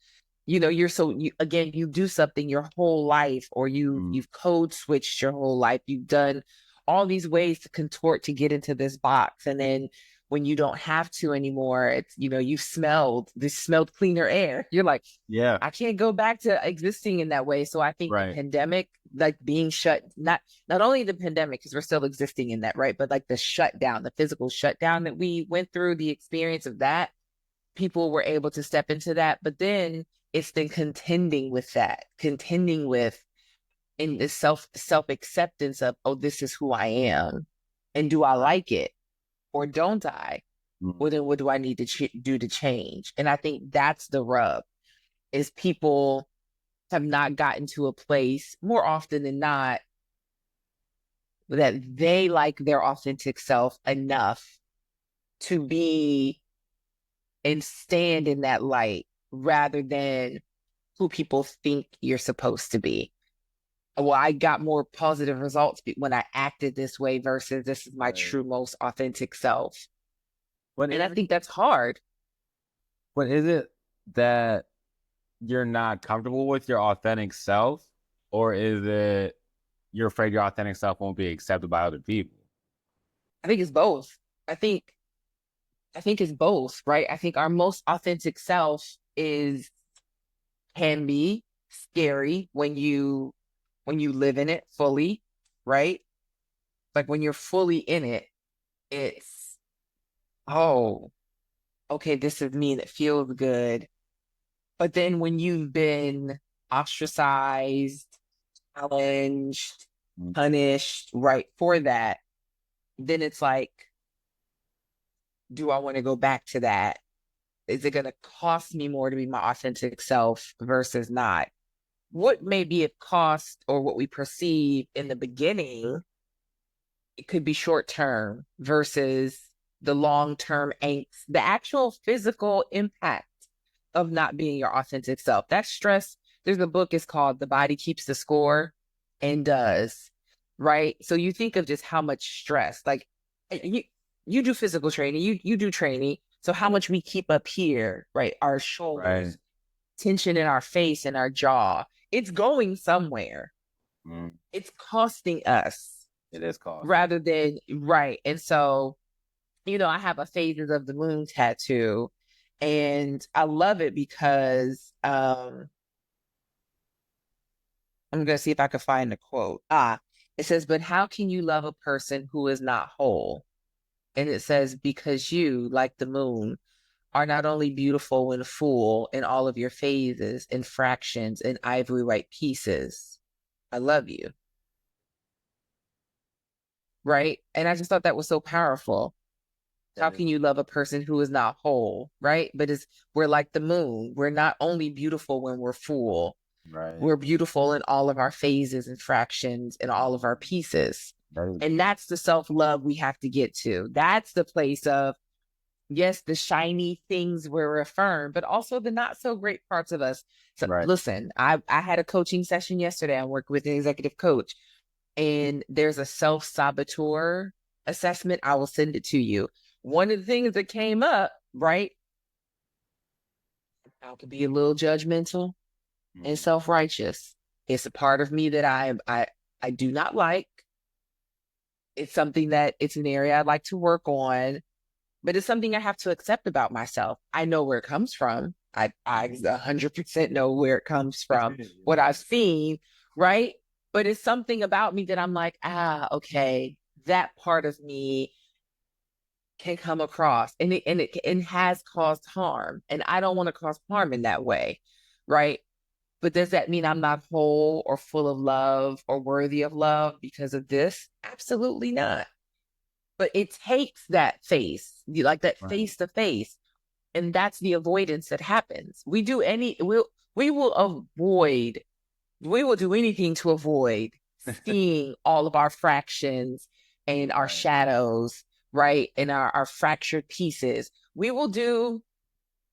S2: you're so you again, you do something your whole life, or
S1: Mm,
S2: you've code switched your whole life. You've done all these ways to contort to get into this box. And then when you don't have to anymore, it's you've smelled cleaner air. You're like,
S1: yeah.
S2: I can't go back to existing in that way. So I think the
S1: Right.
S2: pandemic, like being shut, not only the pandemic, because we're still existing in that, right? But like the shutdown, the physical shutdown that we went through, the experience of that, people were able to step into that. But then it's been contending with in this self acceptance of, oh, this is who I am. And do I like it or don't I?
S1: Mm,
S2: Well, then what do I need to do to change? And I think that's the rub, is people have not gotten to a place more often than not that they like their authentic self enough to be and stand in that light rather than who people think you're supposed to be. Well, I got more positive results when I acted this way versus this is my
S1: right.
S2: true, most authentic self.
S1: But
S2: And I
S1: is it,
S2: think that's hard.
S1: but is it that you're not comfortable with your authentic self, or is it you're afraid your authentic self won't be accepted by other people?
S2: I think it's both. I think I think it's both, right? I think our most authentic self is can be scary when you live in it fully, right? Like when you're fully in it, it's, oh, okay, this is me and it feels good. But then when you've been ostracized, challenged,
S1: Mm,
S2: punished, right, for that, then it's like, do I want to go back to that? Is it going to cost me more to be my authentic self versus not? What may be a cost or what we perceive in the beginning, it could be short term versus the long term angst, the actual physical impact of not being your authentic self. That stress, there's a book, it's called The Body Keeps the Score and does, right? So you think of just how much stress, like you do physical training, you do training. So how much we keep up here, right? Our
S1: right.
S2: shoulders, tension in our face and our jaw. It's going somewhere.
S1: Mm,
S2: It's costing us
S1: it is costly.
S2: rather than right. And so, I have a Phases of the Moon tattoo, and I love it because I'm gonna see if I can find the quote. It says, "But how can you love a person who is not whole?" And it says, "Because you, like the moon, are not only beautiful when full in all of your phases and fractions and ivory white pieces. I love you." Right. And I just thought that was so powerful. How
S1: That is
S2: can you love a person who is not whole? Right. But we're like the moon. We're not only beautiful when we're full,
S1: right.
S2: we're beautiful in all of our phases and fractions and all of our pieces.
S1: That is
S2: And that's the self love we have to get to. That's the place of, yes, the shiny things were affirmed, but also the not so great parts of us. So
S1: right.
S2: listen, I had a coaching session yesterday. I worked with an executive coach, and there's a self-saboteur assessment. I will send it to you. One of the things that came up, right? I could be a little judgmental and
S1: Mm,
S2: self-righteous. It's a part of me that I do not like. It's something that it's an area I'd like to work on, but it's something I have to accept about myself. I know where it comes from. I 100% know where it comes from, what I've seen, right? But it's something about me that I'm like, okay, that part of me can come across, and it has caused harm, and I don't want to cause harm in that way, right? But does that mean I'm not whole or full of love or worthy of love because of this? Absolutely not. But it takes that face, like that
S1: right.
S2: face to face, and that's the avoidance that happens. We will avoid, we will do anything to avoid seeing all of our fractions and our
S1: Right.
S2: shadows right? And our fractured pieces. We will do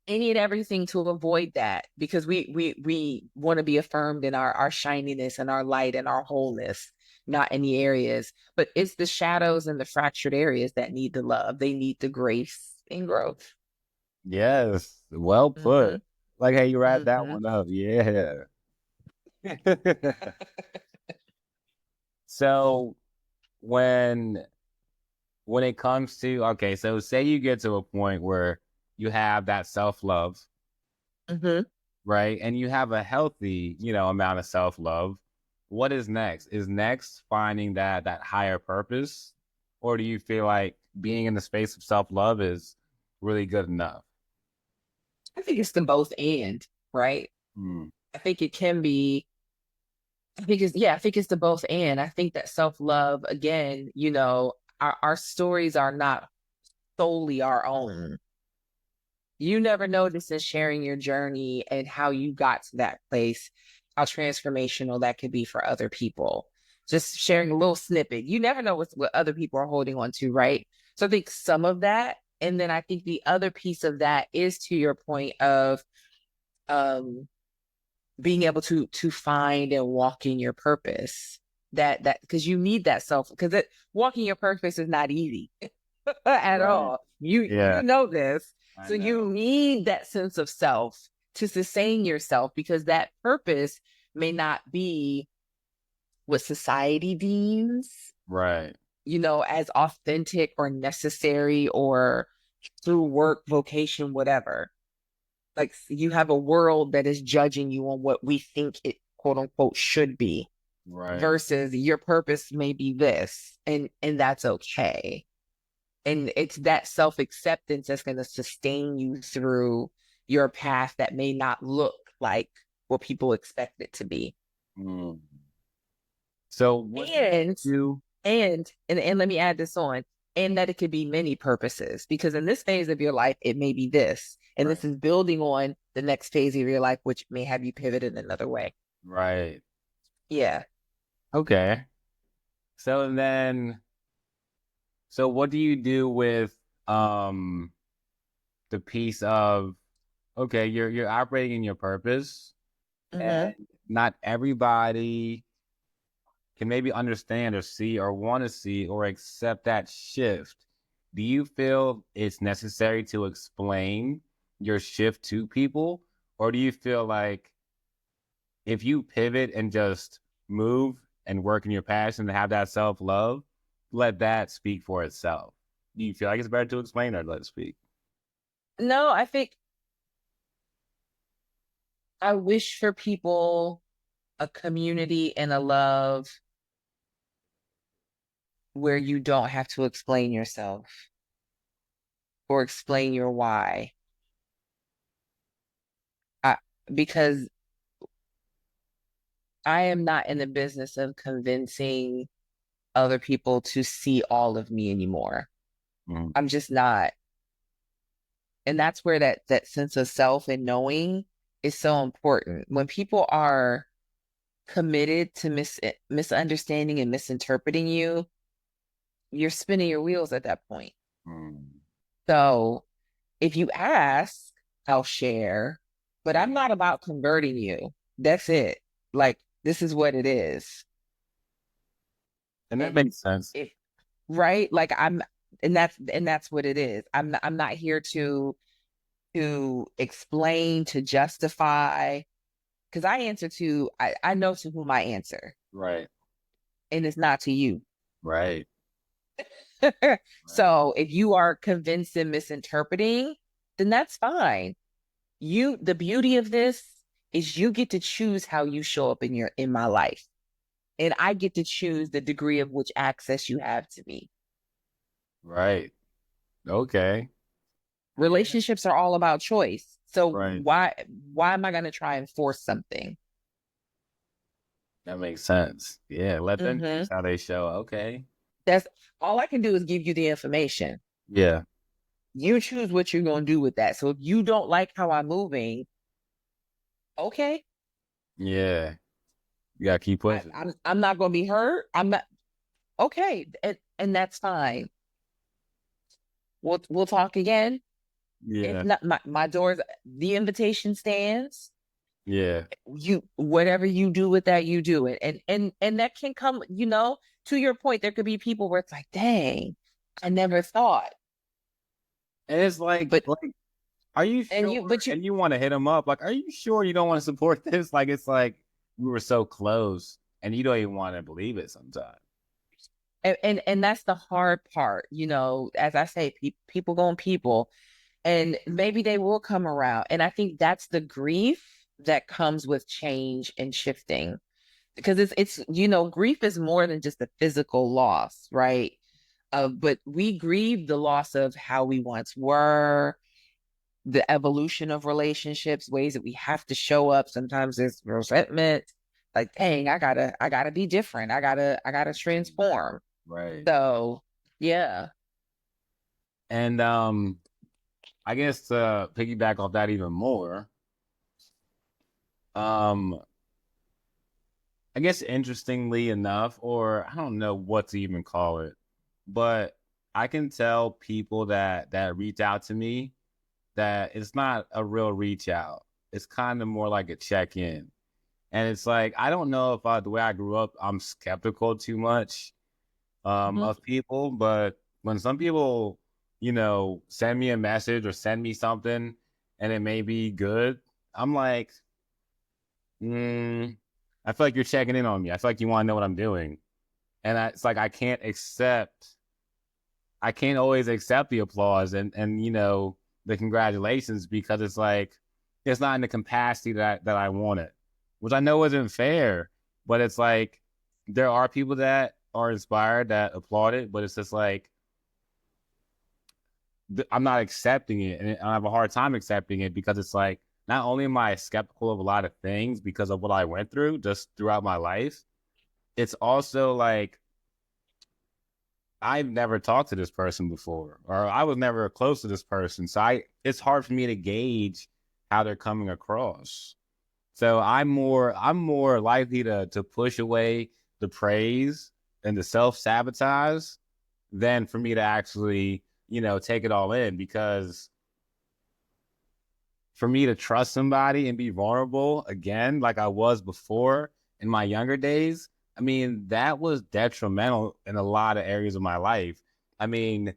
S2: any and everything to avoid that because we want to be affirmed in our shininess and our light and our wholeness, not any areas. But it's the shadows and the fractured areas that need the love. They need the grace and growth.
S1: Yes, well
S2: Mm-hmm.
S1: put. Like, hey, you wrap that
S2: Mm-hmm.
S1: one up. Yeah. So when it comes to okay, so say you get to a point where you have that self-love,
S2: Mm-hmm.
S1: right? And you have a healthy, amount of self-love. What is next? Is next finding that higher purpose? Or do you feel like being in the space of self-love is really good enough?
S2: I think it's the both and, right?
S1: Hmm.
S2: I think it can be, I think it's, yeah, I think it's the both and. I think that self-love, again, our stories are not solely our own. You never know this in sharing your journey and how you got to that place, how transformational that could be for other people. Just sharing a little snippet. You never know what other people are holding on to, right? So I think some of that. And then I think the other piece of that is to your point of um being able to find and walk in your purpose. That because you need that self because walking your purpose is not easy at
S1: Right.
S2: all. You
S1: Yeah,
S2: know this.
S1: I
S2: So you
S1: know.
S2: need that sense of self to sustain yourself because that purpose may not be what society deems,
S1: Right.
S2: as authentic or necessary or through work, vocation, whatever. Like you have a world that is judging you on what we think it quote unquote should be
S1: Right.
S2: versus your purpose may be this and that's okay. And it's that self-acceptance that's going to sustain you through your path that may not look like what people expect it to be.
S1: Mm. So what do
S2: And
S1: you do?
S2: and let me add this on, and that it could be many purposes because in this phase of your life it may be this, and
S1: Right.
S2: this is building on the next phase of your life which may have you pivot in another way.
S1: Right.
S2: Yeah.
S1: Okay. So then, so what do you do with um the piece of okay, you're operating in your purpose,
S2: Mm-hmm.
S1: and not everybody can maybe understand or see or want to see or accept that shift. Do you feel it's necessary to explain your shift to people, or do you feel like if you pivot and just move and work in your passion and have that self love, let that speak for itself? Do you feel like it's better to explain or let it speak?
S2: No, I think I wish for people a community and a love where you don't have to explain yourself or explain your why. I, because I am not in the business of convincing other people to see all of me anymore.
S1: Mhm.
S2: I'm just not. And that's where that sense of self and knowing is so important. When people are committed to misunderstanding and misinterpreting you, you're spinning your wheels at that point.
S1: Mm.
S2: So if you ask, I'll share, but I'm
S1: Mhm.
S2: not about converting you. That's it. Like this is what it is.
S1: And that
S2: And
S1: makes sense.
S2: if right, like and that's what it is. I'm not here to explain, to justify, because I know to whom I answer,
S1: Right.
S2: and it's not to you.
S1: Right. Right.
S2: So if you are convinced and misinterpreting, then that's fine. The beauty of this is you get to choose how you show up in my life. And I get to choose the degree of which access you have to me.
S1: Right. Okay. Yeah.
S2: Relationships are all about choice. So
S1: Right.
S2: why am I going to try and force something?
S1: That makes sense. Yeah. Let them
S2: Hmm.
S1: choose how they show. Okay.
S2: That's all I can do is give you the information.
S1: Yeah.
S2: You choose what you're going to do with that. So if you don't like how I'm moving, okay,
S1: Yeah. You gotta keep
S2: I,
S1: pushing.
S2: I'm not going to be hurt. I'm not okay, and that's fine. we'll talk again. If
S1: Yeah.
S2: not, my doors, the invitation stands.
S1: Yeah.
S2: You whatever you do with that, you do it. And that can come, to your point, there could be people where it's like, dang, I never thought.
S1: And it's
S2: But
S1: are you
S2: and
S1: sure?
S2: you but you
S1: And you want to hit them up? Like, are you sure you don't want to support this? Like, it's like we were so close, and you don't even want to believe it sometimes.
S2: and that's the hard part, as I say, people going people, and maybe they will come around. And I think that's the grief that comes with change and shifting, because it's grief is more than just a physical loss, right? But we grieve the loss of how we once were, the evolution of relationships, ways that we have to show up. Sometimes there's resentment, like, dang, I gotta be different. I gotta transform.
S1: Right.
S2: So yeah.
S1: And I guess to piggyback off that even more, um, I guess interestingly enough, or I don't know what to even call it, but I can tell people that reach out to me that it's not a real reach out. It's kind of more like a check in. And it's like, I don't know if the way I grew up, I'm skeptical too much
S2: Mhm.
S1: of people. But when some people, send me a message or send me something and it may be good, I'm like, I feel like you're checking in on me. I feel like you want to know what I'm doing. And it's like, I can't always accept the applause and the congratulations, because it's like it's not in the capacity that I want it, which I know isn't fair. But it's like there are people that are inspired that applaud it, but it's just like I'm not accepting it, and I have a hard time accepting it, because it's like not only am I skeptical of a lot of things because of what I went through just throughout my life, it's also like I've never talked to this person before, or I was never close to this person. So it's hard for me to gauge how they're coming across. So I'm more likely to push away the praise and the self-sabotage than for me to actually, take it all in, because for me to trust somebody and be vulnerable again, like I was before in my younger days, I mean, that was detrimental in a lot of areas of my life. I mean,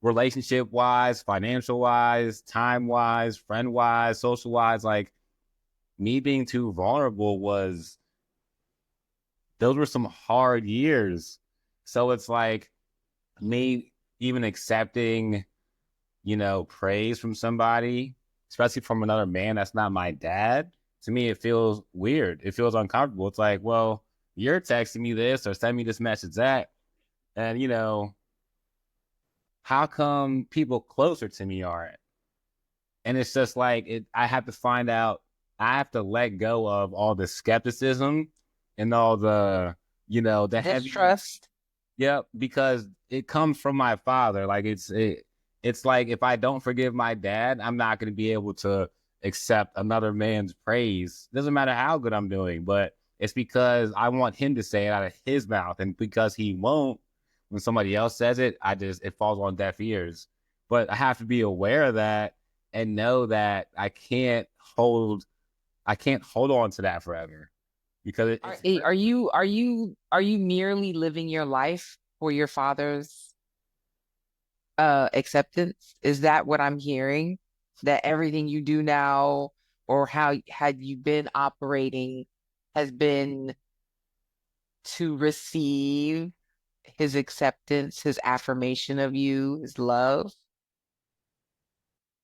S1: relationship wise, financial wise, time wise, friend wise, social wise, like me being too vulnerable those were some hard years. So it's like me even accepting, praise from somebody, especially from another man that's not my dad, to me, it feels weird. It feels uncomfortable. It's like, well, you're texting me this or sending me this message that. And, how come people closer to me aren't? And it's just like, I have to find out, I have to let go of all the skepticism and all the heavy.
S2: Distrust.
S1: Yep, because it comes from my father. Like it's like if I don't forgive my dad, I'm not going to be able to accept another man's praise. Doesn't matter how good I'm doing, but it's because I want him to say it out of his mouth, and because he won't, when somebody else says it, it falls on deaf ears. But I have to be aware of that and know that I can't hold on to that forever, because
S2: Are,
S1: it's
S2: eh,
S1: hurt.
S2: are you are you are you merely living your life for your father's acceptance? Is that what I'm hearing? That everything you do now, or how had you been operating, has been to receive his acceptance, his affirmation of you, his love?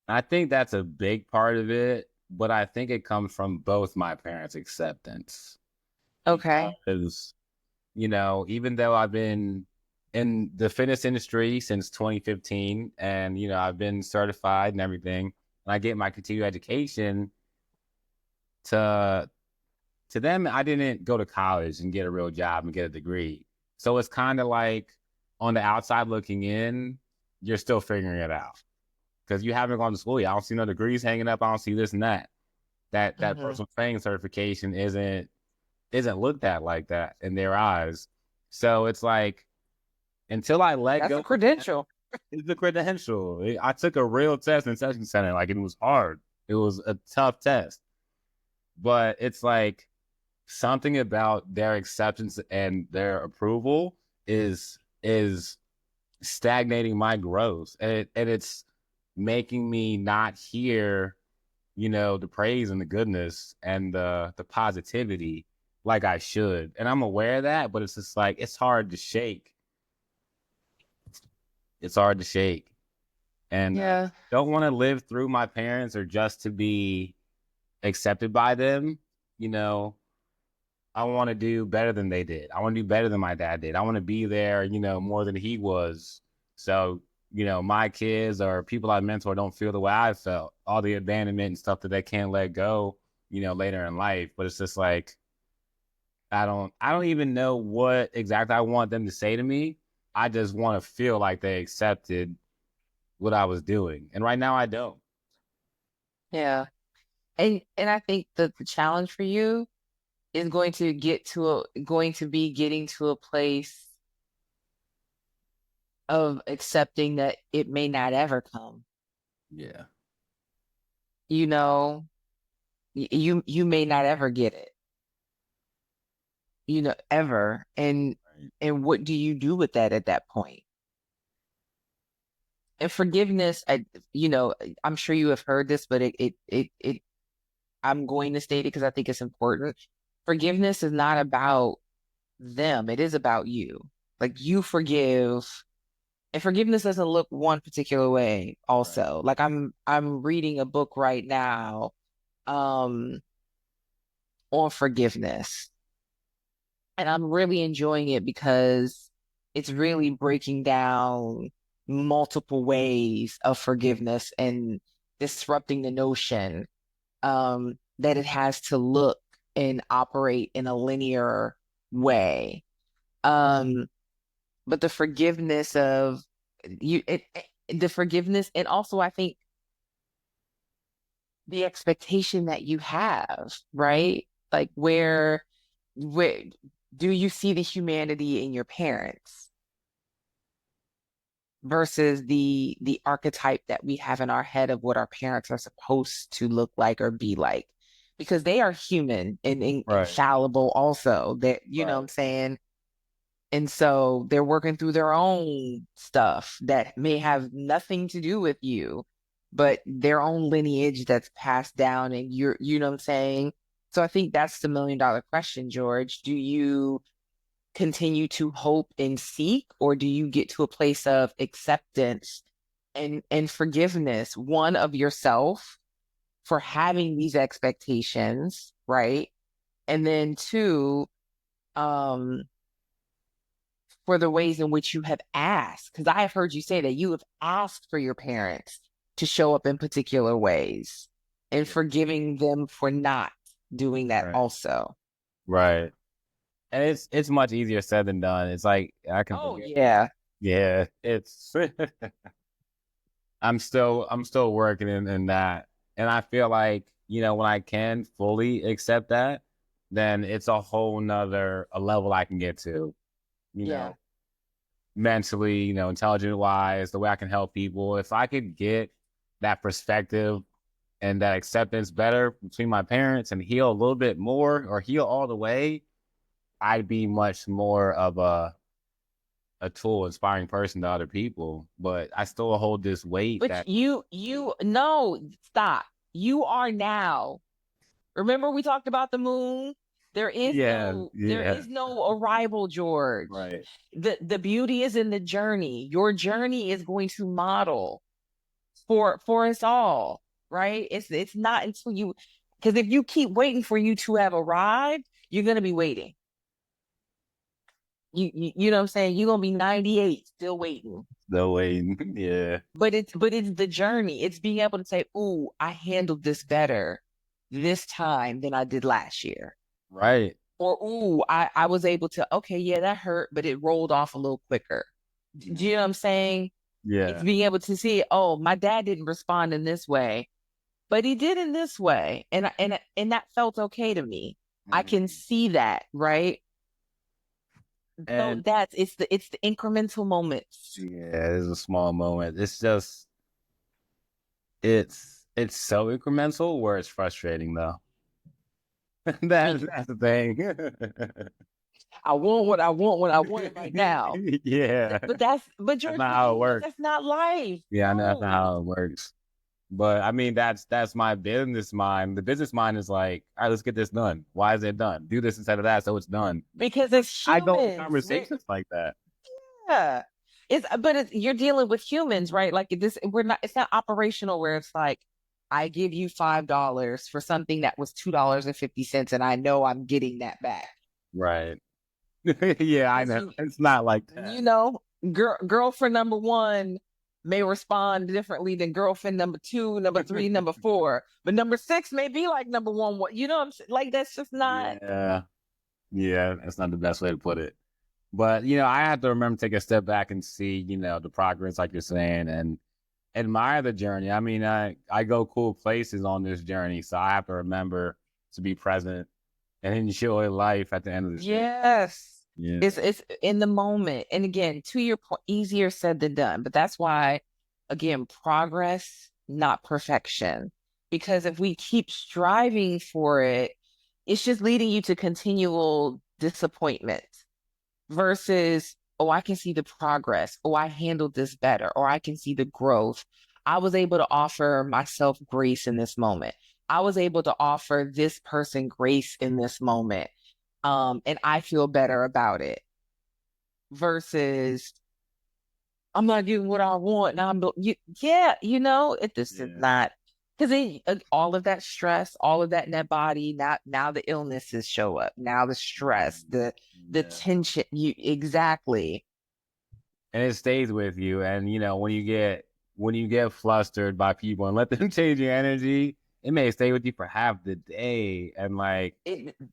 S1: I think that's a big part of it, but I think it comes from both my parents' acceptance,
S2: Okay.
S1: because, even though I've been in the fitness industry since 2015, and, I've been certified and everything, and I get my continued education, to them, I didn't go to college and get a real job and get a degree. So it's kind of like on the outside looking in, you're still figuring it out, because you haven't gone to school yet. I don't see no degrees hanging up. I don't see this and that. That
S2: Hmm.
S1: personal training certification isn't looked at like that in their eyes. So it's like until I let
S2: That's
S1: go
S2: a
S1: of that,
S2: credential.
S1: It's a credential. I took a real test in session center. Like, it was hard. It was a tough test, but it's like something about their acceptance and their approval is stagnating my growth, and it's making me not hear, the praise and the goodness and the positivity like I should. And I'm aware of that, but it's just like it's hard to shake. It's hard to shake. And
S2: Yeah.
S1: don't want to live through my parents or just to be accepted by them. You know, I want to do better than they did. I want to do better than my dad did. I want to be there, more than he was. So, my kids or people I mentor don't feel the way I felt. All the abandonment and stuff that they can't let go, later in life. But it's just like I don't even know what exactly I want them to say to me. I just want to feel like they accepted what I was doing. And right now I don't.
S2: Yeah. And I think that the challenge for you is going to be getting to a place of accepting that it may not ever come.
S1: Yeah.
S2: You know, you may not ever get it, ever.
S1: Right.
S2: And what do you do with that at that point? And forgiveness, I'm sure you have heard this, but I'm going to state it because I think it's important. Forgiveness is not about them. It is about you. Like you forgive, and forgiveness doesn't look one particular way
S1: Right.
S2: also. Like I'm reading a book right now um on forgiveness, and I'm really enjoying it because it's really breaking down multiple ways of forgiveness and disrupting the notion that it has to look and operate in a linear way. Um, but the forgiveness of the forgiveness, and also I think the expectation that you have, right? Like where do you see the humanity in your parents versus the archetype that we have in our head of what our parents are supposed to look like or be like? Because they are human and
S1: Right.
S2: fallible also. That what I'm
S1: Right.
S2: saying? And so they're working through their own stuff that may have nothing to do with you, but their own lineage that's passed down and you know what I'm saying? So I think that's the $1 million question, George. Do you continue to hope and seek, or do you get to a place of acceptance and forgiveness, one of yourself for having these expectations, right? And then two, um, for the ways in which you have asked, because I have heard you say that you have asked for your parents to show up in particular ways and
S1: Yeah.
S2: forgiving them for not doing that
S1: Right.
S2: also.
S1: Right. And it's much easier said than done. It's like I can
S2: Oh,
S1: forget.
S2: yeah.
S1: Yeah, it's I'm still working in that. And I feel like, when I can fully accept that, then it's a whole nother a level I can get to, you
S2: Yeah.
S1: know, mentally, intelligent wise, the way I can help people. If I could get that perspective and that acceptance better between my parents and heal a little bit more or heal all the way, I'd be much more of a tool, inspiring person to other people. But I still hold this weight
S2: But
S1: that,
S2: you no, stop. You are now. Remember we talked about the moon?
S1: yeah,
S2: There
S1: yeah,
S2: is no arrival, George.
S1: right,
S2: The beauty is in the journey. Your journey is going to model for us all, right? It's not until you, because if you keep waiting for you to have arrived, you're gonna be waiting. You know what I'm saying? You're gonna be 98 still waiting.
S1: the way, yeah,
S2: But it's the journey. It's being able to say, "Ooh, I handled this better this time than I did last year."
S1: right,
S2: Or, "Ooh, I was able to, okay, yeah, that hurt, but it rolled off a little quicker." Do you know what I'm saying? It's
S1: yeah,
S2: being able to see, oh, my dad didn't respond in this way, but he did in this way, and that felt okay to me. I can
S1: mhm.
S2: see that, right? So
S1: And
S2: it's the incremental moments.
S1: yeah, it's a small moment. It's just it's so incremental where it's frustrating though. That's the thing.
S2: I want what I want when I want it right now.
S1: Yeah,
S2: But
S1: that's
S2: George,
S1: not
S2: but
S1: how it
S2: you know
S1: works.
S2: that's not life.
S1: Yeah, I know that's not
S2: No,
S1: how it works. But I mean, that's my business mind. The business mind is like, all right, let's get this done. Why is it done? Do this instead of that, so it's done.
S2: because it's
S1: I go in
S2: humans.
S1: conversations like that.
S2: Yeah. You're dealing with humans, right? Like this, we're not. It's not operational where it's like I give you $5 for something that was $2.50, and I know I'm getting that back.
S1: Right. Yeah, I
S2: Because
S1: know. It's not like that.
S2: you know, girlfriend number one may respond differently than girlfriend number two, number three, number four, but number six may be like number one. What you know? What I'm saying? Like that's just not.
S1: Yeah. Yeah, that's not the best way to put it. But I have to remember to take a step back and see, the progress, like you're saying, and admire the journey. I mean, I go cool places on this journey, so I have to remember to be present and enjoy life at the end of the day.
S2: Yes.
S1: Yeah.
S2: It's in the moment. And again, to your point, easier said than done. But that's why, again, progress, not perfection. Because if we keep striving for it, it's just leading you to continual disappointment versus, oh, I can see the progress. Oh, I handled this better. Or I can see the growth. I was able to offer myself grace in this moment. I was able to offer this person grace in this moment, and I feel better about it versus I'm not getting what I want. Now yeah, this is
S1: Yeah.
S2: not because all of that stress, all of that in that body. Now the illnesses show up. Now the stress, the
S1: Yeah.
S2: tension. You exactly.
S1: And it stays with you. And when you get flustered by people and let them change your energy, it may stay with you for half the day. And like,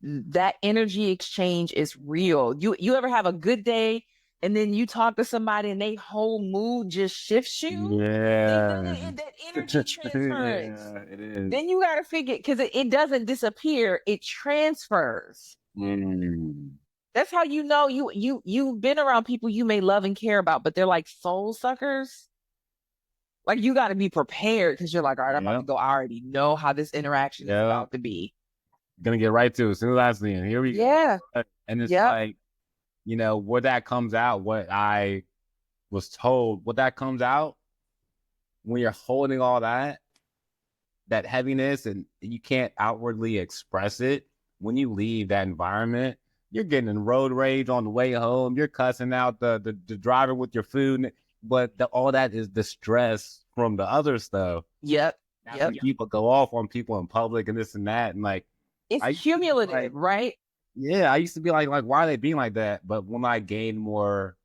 S2: That energy exchange is real. You ever have a good day and then you talk to somebody and they whole mood just shifts you?
S1: yeah.
S2: That energy transference.
S1: Yeah, it is.
S2: Then you got to figure because it doesn't disappear, it transfers.
S1: Mm.
S2: That's how you know you've been around people you may love and care about, but they're like soul suckers. Like you got to be prepared because you're like, all right, I'm about
S1: Yeah.
S2: to go. I already know how this interaction is
S1: Yeah.
S2: about to be.
S1: Gonna get right to it. As soon as I see it, here we go.
S2: Yeah.
S1: And it's
S2: Yep.
S1: like, what that comes out, what I was told, what that comes out when you're holding all that heaviness and you can't outwardly express it. When you leave that environment, you're getting in road rage on the way home. You're cussing out the driver with your food, but all that is the stress from the other stuff.
S2: Yep.
S1: That's
S2: Yep.
S1: when people go off on people in public and this and that. And like,
S2: It's
S1: I used to be
S2: cumulative,
S1: like,
S2: right?
S1: yeah, I used to be like, why are they being like that? But when I gained more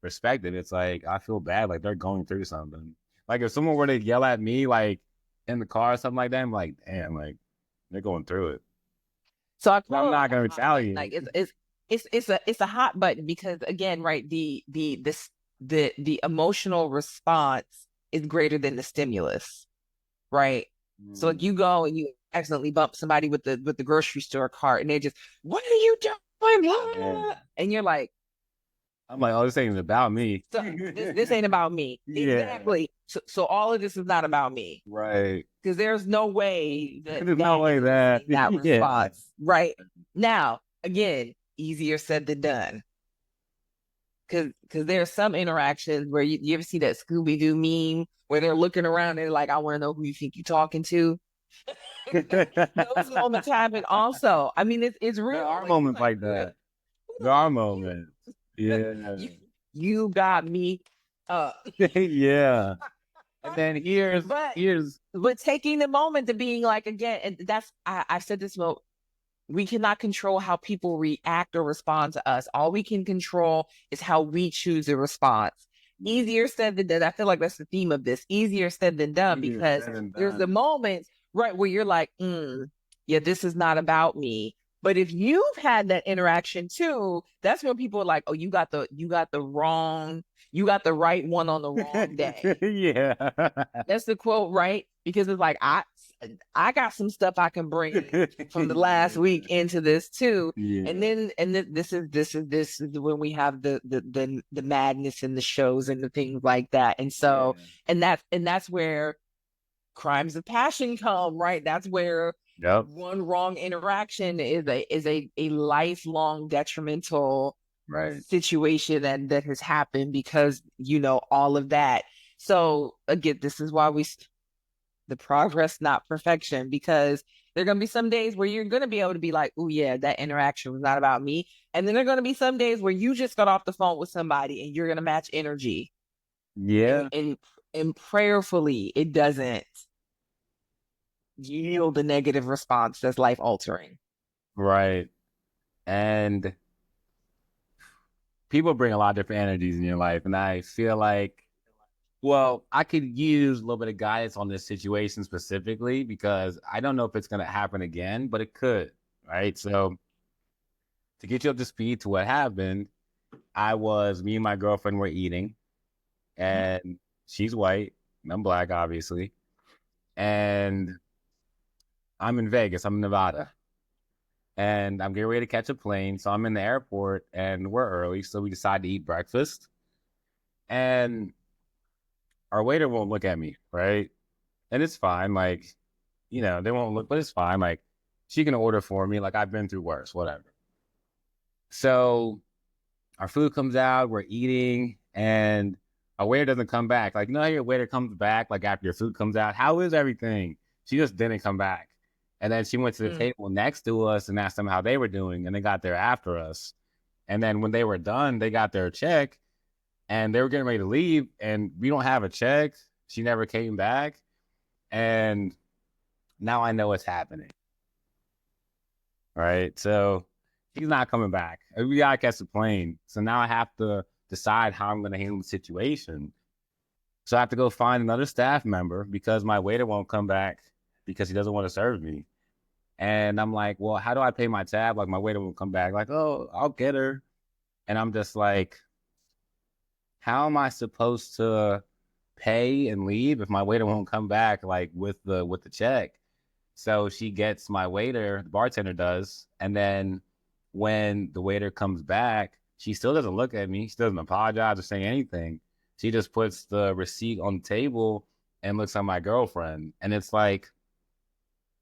S1: perspective, it's like I feel bad, like they're going through something. Like if someone were to yell at me, like in the car or something like that, I'm like, damn, like they're going through it.
S2: So I
S1: I'm
S2: call it
S1: not
S2: like a
S1: gonna
S2: hot button. Like
S1: retaliate.
S2: it's a hot button because again, right, the emotional response is greater than the stimulus, right? So like
S1: Mm,
S2: you go and you accidentally bump somebody with the grocery store cart and they just, what are you doing?
S1: yeah.
S2: Blah. And you're like,
S1: I'm like, oh, this ain't about me.
S2: so this ain't about me.
S1: Yeah,
S2: Exactly. So all of this is not about me.
S1: right.
S2: Because there's no way that
S1: There's no
S2: that is
S1: way that.
S2: eliciting that
S1: Yeah.
S2: response. Right. Now, again, easier said than done. Because there are some interactions where you ever see that Scooby Doo meme where they're looking around and they're like, I want to know who you think you're talking to. Those moments happen also. I mean, it's
S1: There
S2: real.
S1: are
S2: Like you're
S1: moments
S2: like,
S1: like that.
S2: who
S1: There
S2: the
S1: are
S2: fuck are you?
S1: moments. Yeah.
S2: You got me. Uh,
S1: Yeah. And then here's
S2: but
S1: here's
S2: but taking the moment to being like again, and that's I said this. Well, we cannot control how people react or respond to us. All we can control is how we choose a response. Easier said than done. I feel like that's the theme of this. Easier said than done
S1: easier
S2: because
S1: said than
S2: there's the
S1: done.
S2: moments, right, where you're like, yeah, this is not about me. But if you've had that interaction too, that's when people are like, oh, you got the right one on the wrong day.
S1: Yeah.
S2: That's the quote, right? because it's like I got some stuff I can bring from the last week into this too.
S1: Yeah.
S2: And then this is when we have the madness and the shows and the things like that. And so and that's where crimes of passion come, right? That's where
S1: Yep.
S2: one wrong interaction is a lifelong detrimental
S1: Right.
S2: situation that has happened because all of that. So again, this is why the progress, not perfection, because there are going to be some days where you're going to be able to be like, oh yeah, that interaction was not about me. And then there are going to be some days where you just got off the phone with somebody and you're going to match energy.
S1: Yeah.
S2: And prayerfully, it doesn't yield a negative response that's life altering.
S1: Right. And people bring a lot of different energies in your life. And I feel like, well, I could use a little bit of guidance on this situation specifically because I don't know if it's going to happen again, but it could. Right. So to get you up to speed to what happened, me and my girlfriend were eating, and she's white, and I'm black, obviously. And I'm in Vegas, I'm in Nevada. And I'm getting ready to catch a plane. So I'm in the airport and we're early. So we decide to eat breakfast. And our waiter won't look at me, right? And it's fine. Like, they won't look, but it's fine. Like, she can order for me. Like, I've been through worse, whatever. So our food comes out, we're eating, and our waiter doesn't come back. Like, no, your waiter comes back, like, after your food comes out. How is everything? She just didn't come back. And then she went to the table next to us and asked them how they were doing, and they got there after us. And then when they were done, they got their check, and they were getting ready to leave, and we don't have a check. She never came back. And now I know what's happening. Right? So he's not coming back. We gotta catch the plane. So now I have to decide how I'm gonna handle the situation. So I have to go find another staff member because my waiter won't come back because he doesn't want to serve me. And I'm like, well, how do I pay my tab? Like, my waiter won't come back. Like, oh, I'll get her. And I'm just like, how am I supposed to pay and leave if my waiter won't come back, like, with the check? So she gets my waiter, the bartender does, and then when the waiter comes back, she still doesn't look at me. She doesn't apologize or say anything. She just puts the receipt on the table and looks at my girlfriend. And it's like,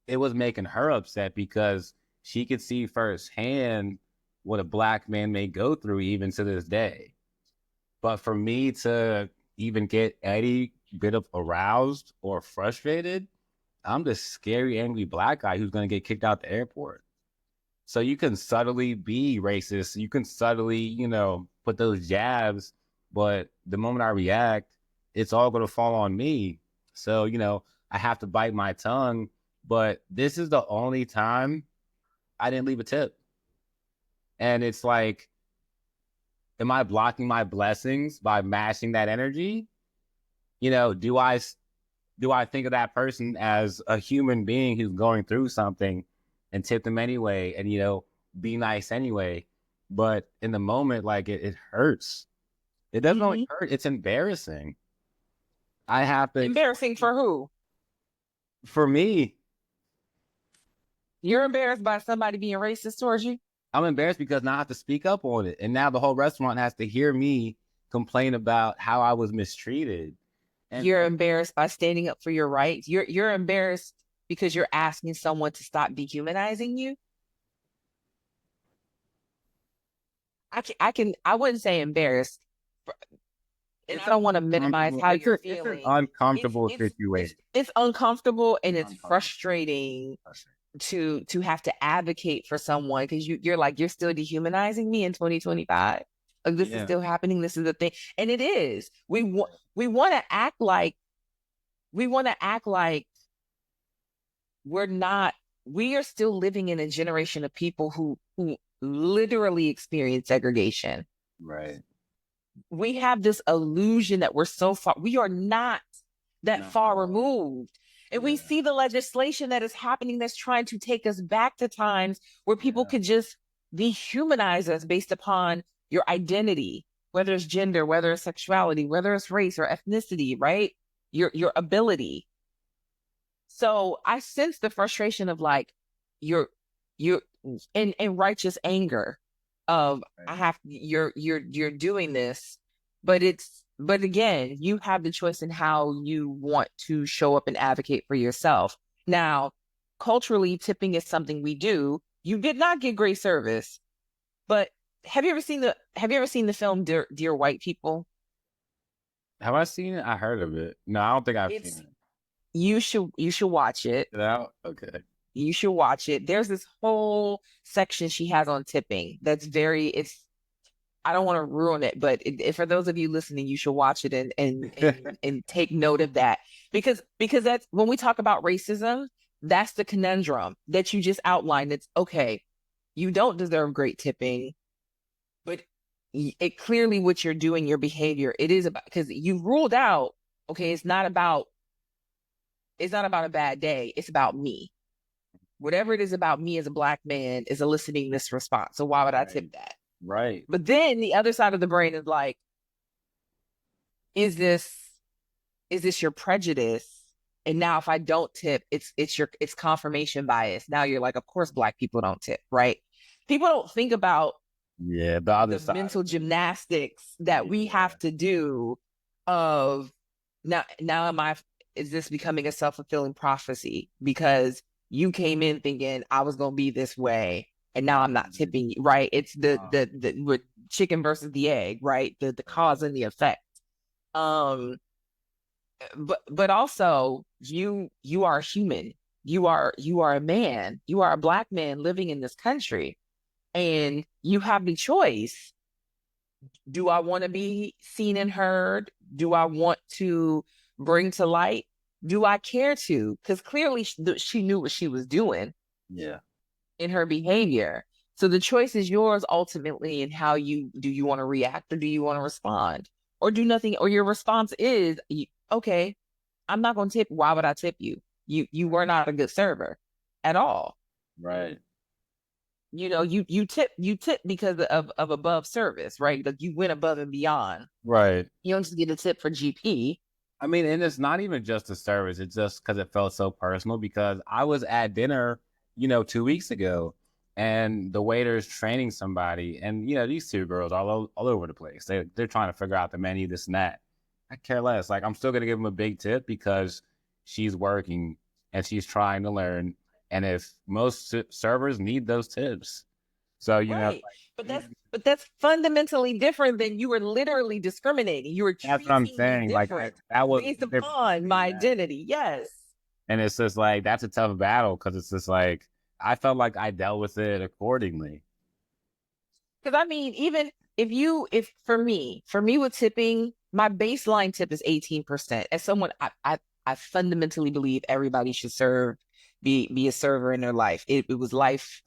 S1: it was making her upset because she could see firsthand what a black man may go through even to this day. But for me to even get any bit of aroused or frustrated, I'm the scary, angry black guy who's going to get kicked out the airport. So you can subtly be racist. You can subtly, put those jabs. But the moment I react, it's all going to fall on me. So, I have to bite my tongue. But this is the only time I didn't leave a tip. And it's like, am I blocking my blessings by matching that energy? Do I think of that person as a human being who's going through something and tip them anyway and, be nice anyway? But in the moment, like, it hurts. It doesn't only hurt, it's embarrassing. I have to
S2: Embarrassing for who?
S1: For me,
S2: You're embarrassed by somebody being racist towards you?
S1: I'm embarrassed because now I have to speak up on it. And now the whole restaurant has to hear me complain about how I was mistreated. And
S2: You're embarrassed by standing up for your rights. You're embarrassed because you're asking someone to stop dehumanizing you. I wouldn't say embarrassed, and I don't want to minimize how you're feeling.
S1: It's an uncomfortable situation.
S2: It's uncomfortable and it's frustrating to have to advocate for someone because you're like, you're still dehumanizing me in 2025. Like, this is still happening. This is the thing. And it is. We want to act like we are still living in a generation of people who literally experience segregation.
S1: Right.
S2: We have this illusion that we're so far. We are not that far removed. And we see the legislation that is happening that's trying to take us back to times where people could just dehumanize us based upon your identity, whether it's gender, whether it's sexuality, whether it's race or ethnicity, right? Your ability. So I sense the frustration of like you're in righteous anger of I
S1: Right.
S2: have you're doing this, but again, you have the choice in how you want to show up and advocate for yourself. Now, culturally, tipping is something we do. You did not get great service, but have you ever seen the film Dear White People?
S1: Have I seen it? I heard of it. No, I don't think I've seen
S2: It's
S1: it.
S2: you should watch it.
S1: Is it out? Okay.
S2: You should watch it. There's this whole section she has on tipping that's very, it's, I don't want to ruin it, but for those of you listening, you should watch it and take note of that because that's when we talk about racism, that's the conundrum that you just outlined. It's okay, you don't deserve great tipping, but it clearly what you're doing, your behavior, it is about because you ruled out, okay, it's not about a bad day, it's about me. Whatever it is about me as a black man is eliciting this response. So why would I
S1: Right.
S2: tip that?
S1: Right.
S2: But then the other side of the brain is like, is this is this your prejudice? And now if I don't tip, it's confirmation bias. Now you're like, of course black people don't tip, right? People don't think about
S1: Yeah, the other
S2: the
S1: side of
S2: mental
S1: it.
S2: gymnastics that we
S1: Yeah.
S2: have to do of now am I is this becoming a self-fulfilling prophecy because you came in thinking I was going to be this way and now I'm not
S1: Mhm.
S2: tipping you, right? It's
S1: Oh,
S2: the with chicken versus the egg, right? The cause and the effect. Um but also you are human. You are a man. You are a black man living in this country and you have the choice. Do I want to be seen and heard? Do I want to bring to light? Do I care to? Because clearly she knew what she was doing
S1: yeah.
S2: in her behavior. So the choice is yours ultimately in how you do you want to react or do you want to respond or do nothing or your response is okay, I'm not going to tip. Why would I tip you? You were not a good server at all.
S1: Right.
S2: You know, you tip because of above service, right? Like you went above and beyond.
S1: Right.
S2: You don't just get a tip for GP.
S1: I mean, and it's not even just the service. It's just because it felt so personal. Because I was at dinner, 2 weeks ago, and the waiter's training somebody, and these two girls all over the place. They're trying to figure out the menu, this and that. I care less. Like I'm still gonna give them a big tip because she's working and she's trying to learn. And if most servers need those tips, so
S2: Right. But
S1: like,
S2: that's fundamentally different than you were literally discriminating. You were
S1: that's what I'm
S2: treating me
S1: saying. Like
S2: different
S1: that was
S2: based
S1: the difference
S2: upon my
S1: between that.
S2: identity. Yes.
S1: And it's just like that's a tough battle because it's just like I felt like I dealt with it accordingly.
S2: Because I mean, even if for me with tipping, my baseline tip is 18%. As someone, I fundamentally believe everybody should serve, be a server in their life. It was life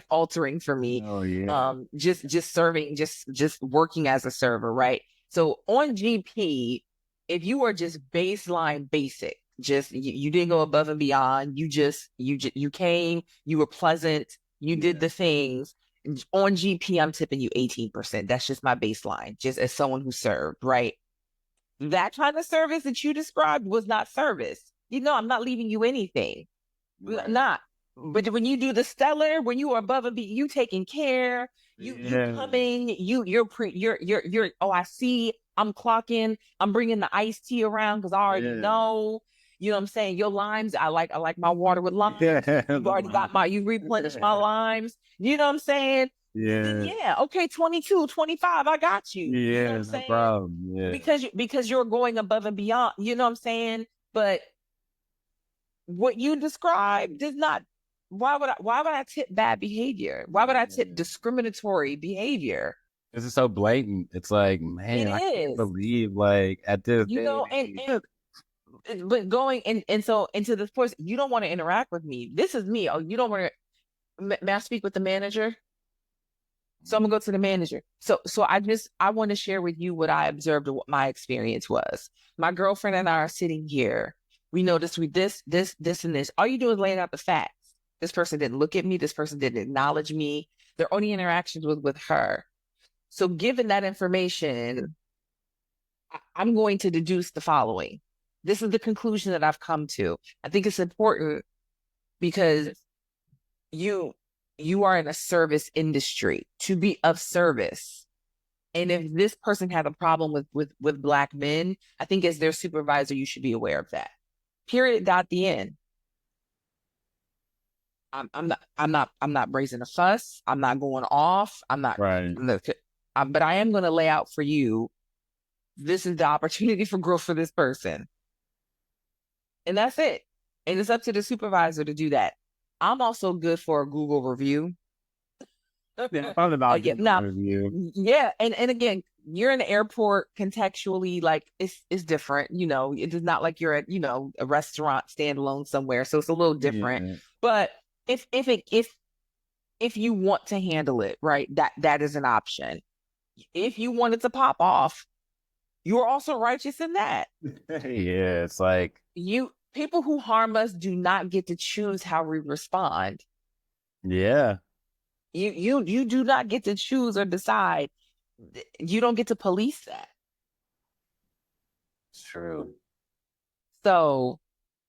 S2: altering for me.
S1: Oh yeah.
S2: Just serving, just working as a server, right? So on GP, if you are just baseline basic, just you didn't go above and beyond, you came, you were pleasant, you did
S1: Yeah.
S2: the things on GP, I'm tipping you 18%. That's just my baseline, just as someone who served, right? That kind of service that you described was not service. I'm not leaving you anything.
S1: Right.
S2: Not. But when you do the stellar, when you are above and beyond, you taking care, you
S1: Yeah.
S2: coming, you're. Oh, I see. I'm clocking. I'm bringing the iced tea around because I already
S1: Yeah.
S2: know. You know what I'm saying? Your limes, I like my water with
S1: Yeah.
S2: limes. You've
S1: The
S2: already got
S1: line.
S2: you replenished my limes. You know what I'm saying? Then
S1: Yeah.
S2: yeah, okay, 22, 25, I got you. You know what
S1: Yeah.
S2: I'm
S1: No
S2: saying?
S1: problem. Yeah.
S2: Because you're going above and beyond. You know what I'm saying? But what you described does not why would I tip bad behavior? Why would I tip
S1: Yeah.
S2: discriminatory behavior?
S1: This is so blatant. It's like,
S2: It
S1: man, I can't
S2: is,
S1: believe like at this day and age.
S2: but going and so into this point, you don't want to interact with me. This is me. Oh, you don't want to may I speak with the manager? So I'm gonna go to the manager. So I want to share with you what I observed and what my experience was. My girlfriend and I are sitting here. We noticed we this and this. All you do is laying out the facts. This person didn't look at me. This person didn't acknowledge me. Their only interactions was with her. So given that information, I'm going to deduce the following. This is the conclusion that I've come to. I think it's important because you you are in a service industry to be of service. And if this person has a problem with Black men, I think as their supervisor, you should be aware of that. Period. Dot. The end. I'm not raising a fuss. I'm not going off. I'm not.
S1: Right.
S2: But I am going to lay out for you. This is the opportunity for growth for this person, and that's it. And it's up to the supervisor to do that. I'm also good for a Google review.
S1: Yeah, I thought about
S2: Yeah,
S1: getting
S2: now,
S1: a review.
S2: yeah, and again, you're in the airport contextually, like it's different. It is not like you're at a restaurant standalone somewhere, so it's a little different.
S1: Yeah.
S2: But if you want to handle it right, that is an option. If you want it to pop off, you're also righteous in that.
S1: Yeah, it's like,
S2: People who harm us do not get to choose how we respond.
S1: yeah,
S2: You do not get to choose or decide. You don't get to police that.
S1: it's true.
S2: So,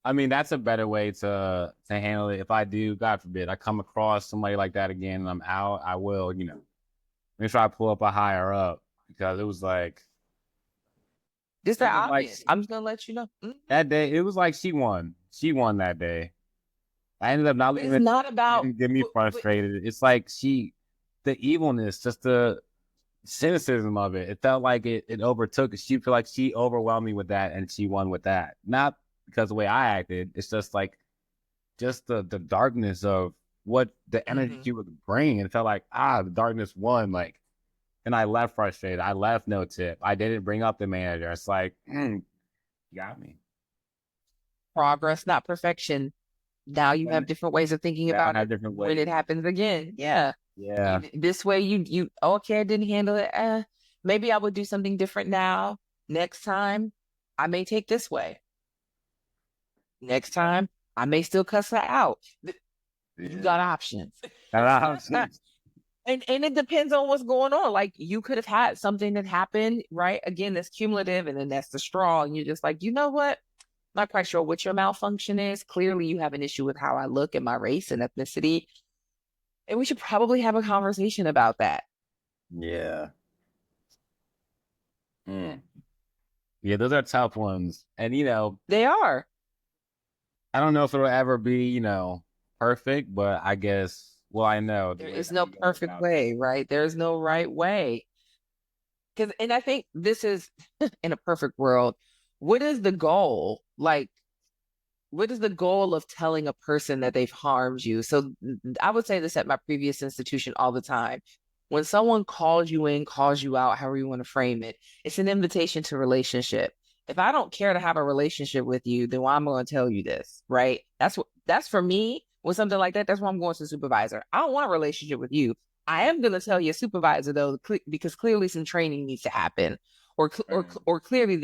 S1: I mean, that's a better way to handle it. If I do, God forbid, I come across somebody like that again and I'm out, I will, let me try to pull up a higher up because it was like
S2: just
S1: it
S2: that
S1: was like
S2: obvious. I'm just gonna let you know.
S1: that day. It was like she won. She won that day. I ended up not
S2: But it's
S1: even
S2: not about.
S1: didn't get me
S2: But
S1: frustrated. It's like the evilness, just the cynicism of it. It felt like it overtook. She felt like she overwhelmed me with that, and she won with that. Not because of the way I acted. It's just like just the darkness of what the energy she was bringing. It felt like the darkness won. Like, and I left frustrated. I left no tip. I didn't bring up the manager. It's like, you got me.
S2: progress, not perfection. Now you have different ways of thinking
S1: Yeah, I
S2: about
S1: had
S2: it
S1: different
S2: when
S1: ways.
S2: it happens again. Yeah.
S1: Yeah.
S2: This way you okay, I didn't handle it. Maybe I would do something different now. Next time, I may take this way. Next time, I may still cuss her out. You
S1: Yeah.
S2: got options.
S1: And
S2: And it depends on what's going on. Like you could have had something that happened, right? Again, that's cumulative, and then that's the straw. And you're just like, you know what? Not quite sure what your malfunction is. Clearly, you have an issue with how I look and my race and ethnicity. And we should probably have a conversation about that.
S1: yeah. Mm. Yeah, those are tough ones. And
S2: They are.
S1: I don't know if it'll ever be, perfect, but I guess I know the
S2: There
S1: way
S2: is
S1: that
S2: no
S1: we go
S2: perfect
S1: about it.
S2: way, right? There's no right way. And I think this is in a perfect world. What is the goal? Like, what is the goal of telling a person that they've harmed you? So I would say this at my previous institution all the time. When someone calls you in, calls you out, however you want to frame it, it's an invitation to relationship. If I don't care to have a relationship with you, then why am I going to tell you this? Right? That's for me with something like that. That's why I'm going to the supervisor. I don't want a relationship with you. I am going to tell your supervisor though, because clearly some training needs to happen or clearly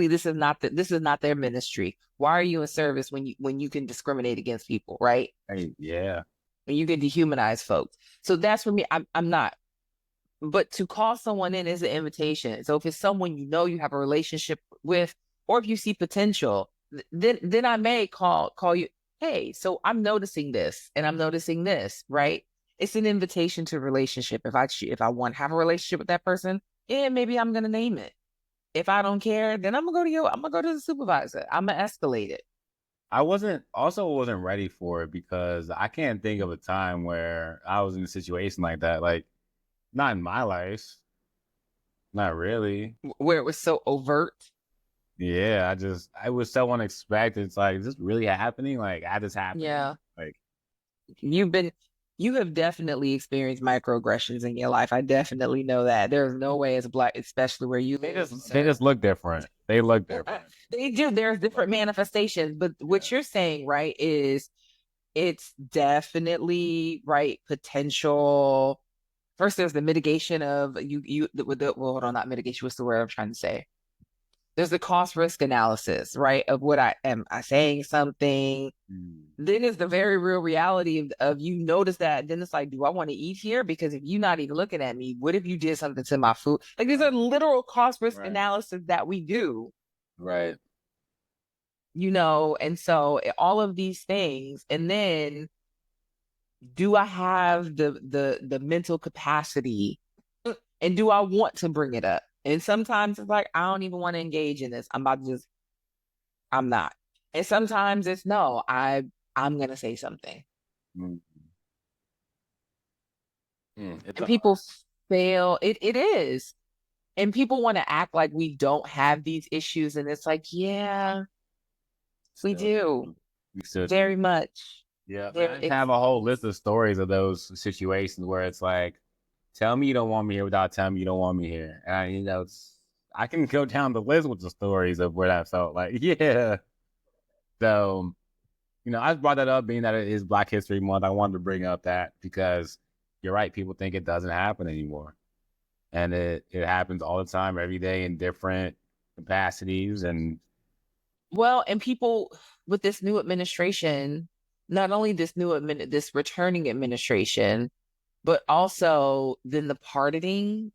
S2: this is not their ministry. Why are you in service when you can discriminate against people, right?
S1: Hey, yeah.
S2: When you can dehumanize folks. So that's for me. I'm not. But to call someone in is an invitation. So if it's someone you have a relationship with, or if you see potential, then I may call you. Hey, so I'm noticing this and I'm noticing this, right? It's an invitation to relationship. If I want to have a relationship with that person, yeah, maybe I'm gonna name it. If I don't care, then I'm gonna go to the supervisor. I'm gonna escalate it.
S1: I wasn't ready for it because I can't think of a time where I was in a situation like that. Like, not in my life. Not really.
S2: Where it was so overt.
S1: Yeah, I was so unexpected. It's like, is this really happening? Like, had this happening?
S2: Yeah.
S1: Like,
S2: You've been you have definitely experienced microaggressions in your life. I definitely know that. There's no way as a Black, especially where you
S1: they
S2: live,
S1: just look different. They look different.
S2: they do. There's different manifestations, but what you're saying, right, is it's definitely right potential. First, there's the mitigation of well, hold on, not mitigation. What's the word I'm trying to say? There's the cost risk analysis, right? Of what I saying something.
S1: Mm.
S2: Then is the very real reality of you notice that. Then it's like, do I want to eat here? Because if you're not even looking at me, what if you did something to my food? Like these are literal cost risk
S1: Right.
S2: analysis that we do.
S1: Right.
S2: and so all of these things. And then do I have the mental capacity and do I want to bring it up? And sometimes it's like, I don't even want to engage in this. I'm not. And sometimes it's no, I'm gonna say something.
S1: Mm. It's
S2: And
S1: a
S2: people
S1: hard.
S2: fail. It is. And people want to act like we don't have these issues. And it's like, yeah, we
S1: Still
S2: do.
S1: do. We still do.
S2: Very much.
S1: Yeah, man.
S2: There
S1: I
S2: it's
S1: have a whole list of stories of those situations where it's like, tell me you don't want me here without telling me you don't want me here. And I can go down the list with the stories of where that felt like, yeah. So, I brought that up being that it is Black History Month. I wanted to bring up that because you're right. People think it doesn't happen anymore. And it happens all the time, every day in different capacities. And
S2: well, and people with this new administration, not only this returning administration, but also then the pardoning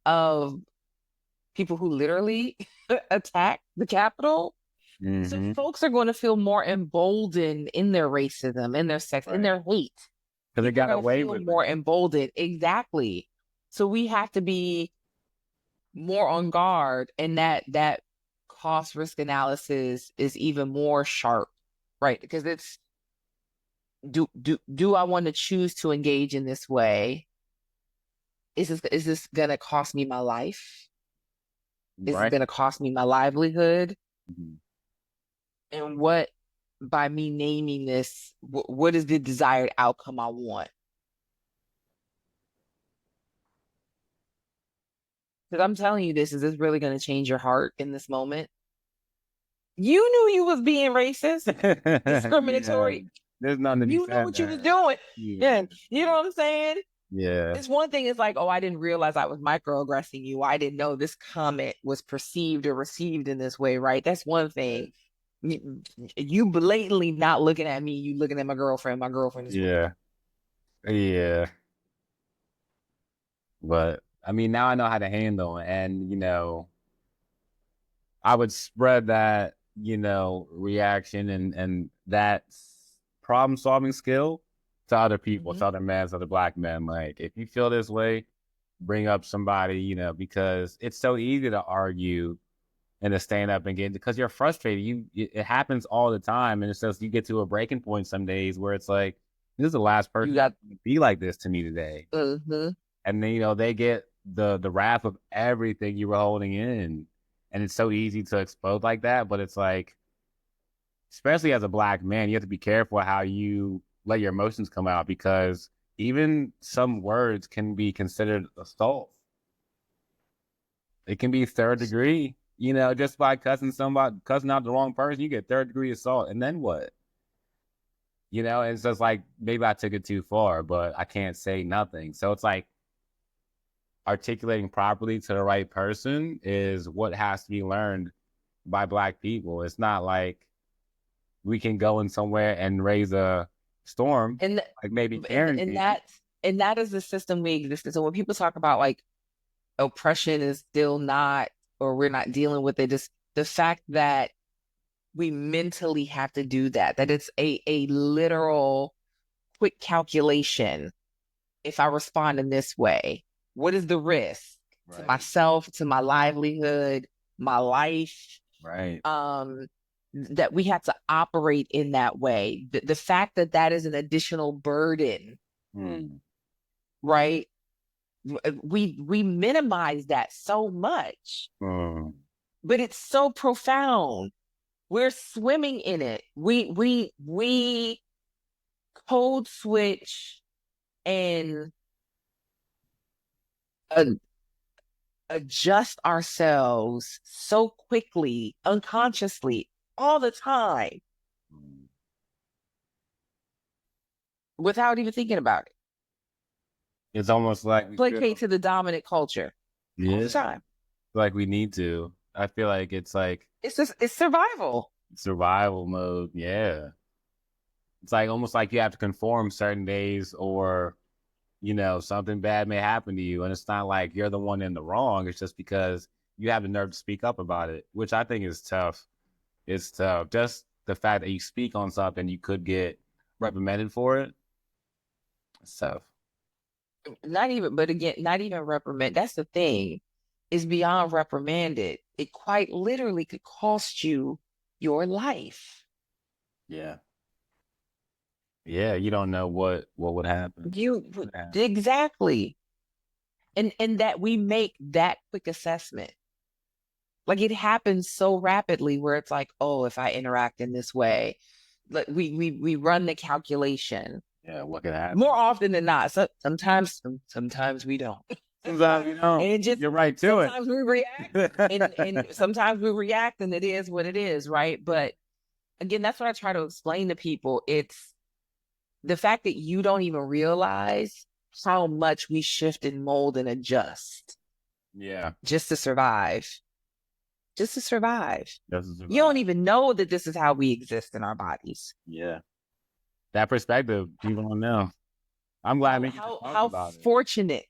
S2: of people who literally attack the Capitol. So
S1: mm-hmm.
S2: folks are going to feel more emboldened in their racism, in their sex, in
S1: Right.
S2: their hate.
S1: Because they
S2: People are
S1: got
S2: going to
S1: away
S2: feel
S1: with
S2: more
S1: it.
S2: emboldened. Exactly. So we have to be more on guard, and that cost risk analysis is even more sharp, right? Because it's do I want to choose to engage in this way? Is this gonna cost me my life? Is it
S1: Right.
S2: gonna cost me my livelihood?
S1: Mm-hmm.
S2: And what, by me naming this, what is the desired outcome I want? Because I'm telling you, is this really gonna change your heart in this moment? You knew you was being racist,
S1: Yeah.
S2: discriminatory.
S1: There's nothing to be
S2: You know
S1: said
S2: what you was
S1: there.
S2: doing.
S1: Yeah.
S2: Yeah, you know what I'm saying?
S1: Yeah.
S2: It's one thing, it's like, oh, I didn't realize I was microaggressing you. I didn't know this comment was perceived or received in this way, right? That's one thing. You blatantly not looking at me, you looking at my girlfriend. My girlfriend is looking at
S1: Yeah. Yeah. But I mean, now I know how to handle it. And, I would spread that, reaction and that problem solving skill to other people,
S2: me.
S1: to other men, to other Black men. Like, if you feel this way, bring up somebody, because it's so easy to argue and to stand up and get, because you're frustrated. It happens all the time. And it's just, you get to a breaking point some days where it's like, this is the last
S2: You
S1: person
S2: got,
S1: to be like this to me today.
S2: uh-huh.
S1: And then they get the wrath of everything you were holding in, and it's so easy to explode like that. But it's like, especially as a Black man, you have to be careful how you let your emotions come out, because even some words can be considered assault. It can be third degree, just by cussing out the wrong person, you get third degree assault. And then what? It's just like, maybe I took it too far, but I can't say nothing. So it's like, articulating properly to the right person is what has to be learned by Black people. It's not like we can go in somewhere and raise a storm,
S2: and
S1: like maybe
S2: and
S1: Karen
S2: and
S1: can.
S2: that and that is the system we exist in. So when people talk about like oppression is still not, or we're not dealing with it, just the fact that we mentally have to do that it's a literal quick calculation. If I respond in this way, what is the risk to
S1: Right,
S2: myself, to my livelihood, my life?
S1: right.
S2: That we have to operate in that way. The fact that that is an additional burden,
S1: Hmm.
S2: right? We minimize that so much,
S1: Hmm.
S2: but it's so profound. We're swimming in it. We code switch and uh, adjust ourselves so quickly, unconsciously, all the time, without even thinking about it.
S1: It's almost like we
S2: Placate
S1: feel,
S2: to the dominant culture all the
S1: yeah,
S2: time.
S1: like we need to. I feel like it's like
S2: It's survival.
S1: survival mode. Yeah. It's like almost like you have to conform certain days, or something bad may happen to you. And it's not like you're the one in the wrong. It's just because you have the nerve to speak up about it, which I think is tough. It's tough. Just the fact that you speak on something, you could get reprimanded for it. It's tough.
S2: Not even, but again, not even reprimand. That's the thing. Is beyond reprimanded. It quite literally could cost you your life.
S1: Yeah. Yeah, you don't know what would happen.
S2: You
S1: Yeah.
S2: exactly. And that we make that quick assessment. Like it happens so rapidly where it's like, oh, if I interact in this way, like we run the calculation
S1: Yeah, what could happen?
S2: more often than not. So sometimes we don't.
S1: Sometimes you
S2: And
S1: don't.
S2: it just
S1: You're right to it.
S2: sometimes we react and sometimes we react and it is what it is, right? But again, that's what I try to explain to people. It's the fact that you don't even realize how much we shift and mold and adjust
S1: Yeah.
S2: just to survive. Just to survive.
S1: This is
S2: You don't
S1: survive.
S2: even know that this is how we exist in our bodies.
S1: Yeah. That perspective, people don't know. I'm glad we get to talk
S2: How
S1: about it.
S2: fortunate,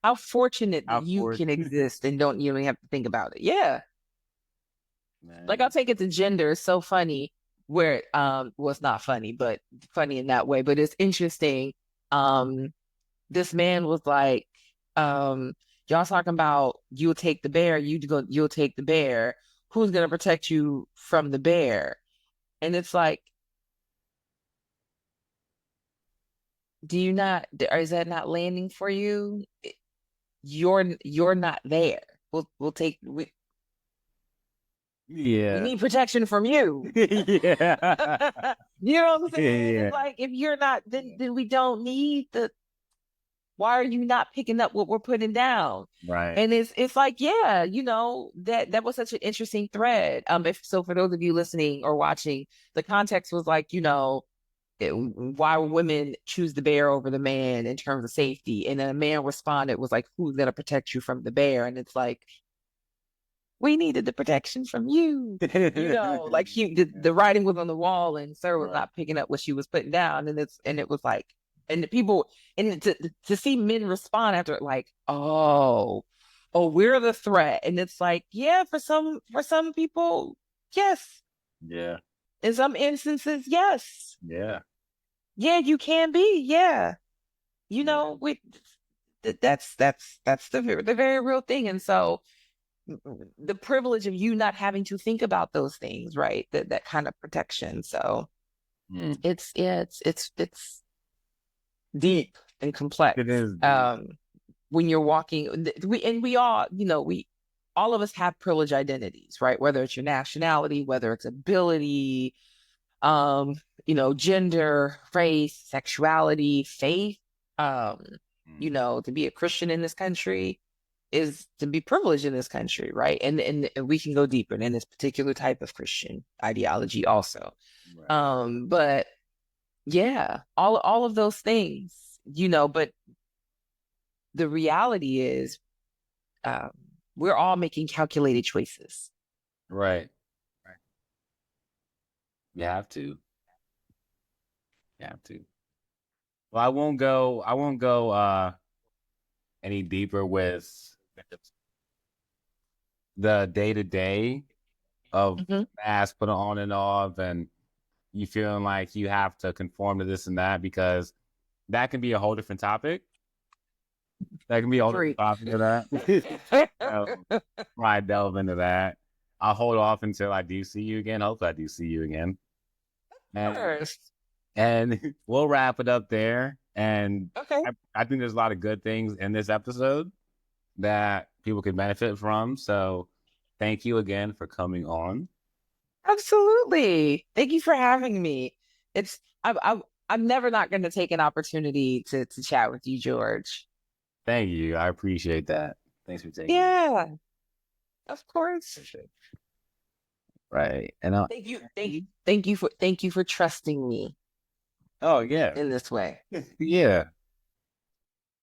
S2: how fortunate that
S1: How
S2: you
S1: forth,
S2: can exist and don't you don't even have to think about it. Yeah. Like I'll
S1: man.
S2: take it to gender. It's so funny where well it's not funny, but funny in that way. But it's interesting. Um this man was like, y'all talking about you'll take the bear, you'll take the bear. Who's gonna protect you from the bear? And it's like, do you not, or is that not landing for you? You're not there. We'll take we
S1: Yeah.
S2: need protection from you.
S1: Yeah.
S2: You know what I'm saying?
S1: Yeah.
S2: It's like if you're not, then we don't need the. Why are you not picking up what we're putting down?
S1: Right.
S2: And it's like, yeah, that was such an interesting thread. If so, for those of you listening or watching, the context was like, why women choose the bear over the man in terms of safety, and then a man responded was like, "Who's gonna protect you from the bear?" And it's like, we needed the protection from you. Like the writing was on the wall and Sir was
S1: Right.
S2: not picking up what she was putting down. And it was like, and the people, and to see men respond after it, like, oh, we're the threat. And it's like, yeah, for some people, yes.
S1: Yeah.
S2: In some instances, yes.
S1: Yeah.
S2: Yeah, you can be. Yeah.
S1: Yeah.
S2: We that's the very real thing. And so the privilege of you not having to think about those things, right? That kind of protection. So
S1: Mm.
S2: it's yeah, it's deep and complex.
S1: It is deep.
S2: When you're walking, we all, we all of us have privilege identities, right? Whether it's your nationality, whether it's ability, gender, race, sexuality, faith, um,
S1: Mm.
S2: to be a Christian in this country is to be privileged in this country, right? And we can go deeper in this particular type of Christian ideology also.
S1: Right.
S2: But yeah, all of those things, but the reality is um, we're all making calculated choices.
S1: Right. Right. You have to. You have to. Well, I won't go any deeper with the day to day of
S2: Mhm.
S1: mask put on and off and you feeling like you have to conform to this and that because that can be a whole different topic. That can be a whole different
S2: Preach.
S1: topic of that. So, I delve into that. I'll hold off until I do see you again. Hopefully I do see you again. And
S2: First.
S1: and we'll wrap it up there. And
S2: Okay.
S1: I think there's a lot of good things in this episode that people could benefit from. So thank you again for coming on.
S2: Absolutely. Thank you for having me. It's I'm never not going to take an opportunity to chat with you, George.
S1: Thank you. I appreciate that. Thanks for taking it.
S2: Yeah, of course.
S1: Right. And
S2: Thank you for trusting me
S1: oh yeah.
S2: in this way.
S1: Yeah.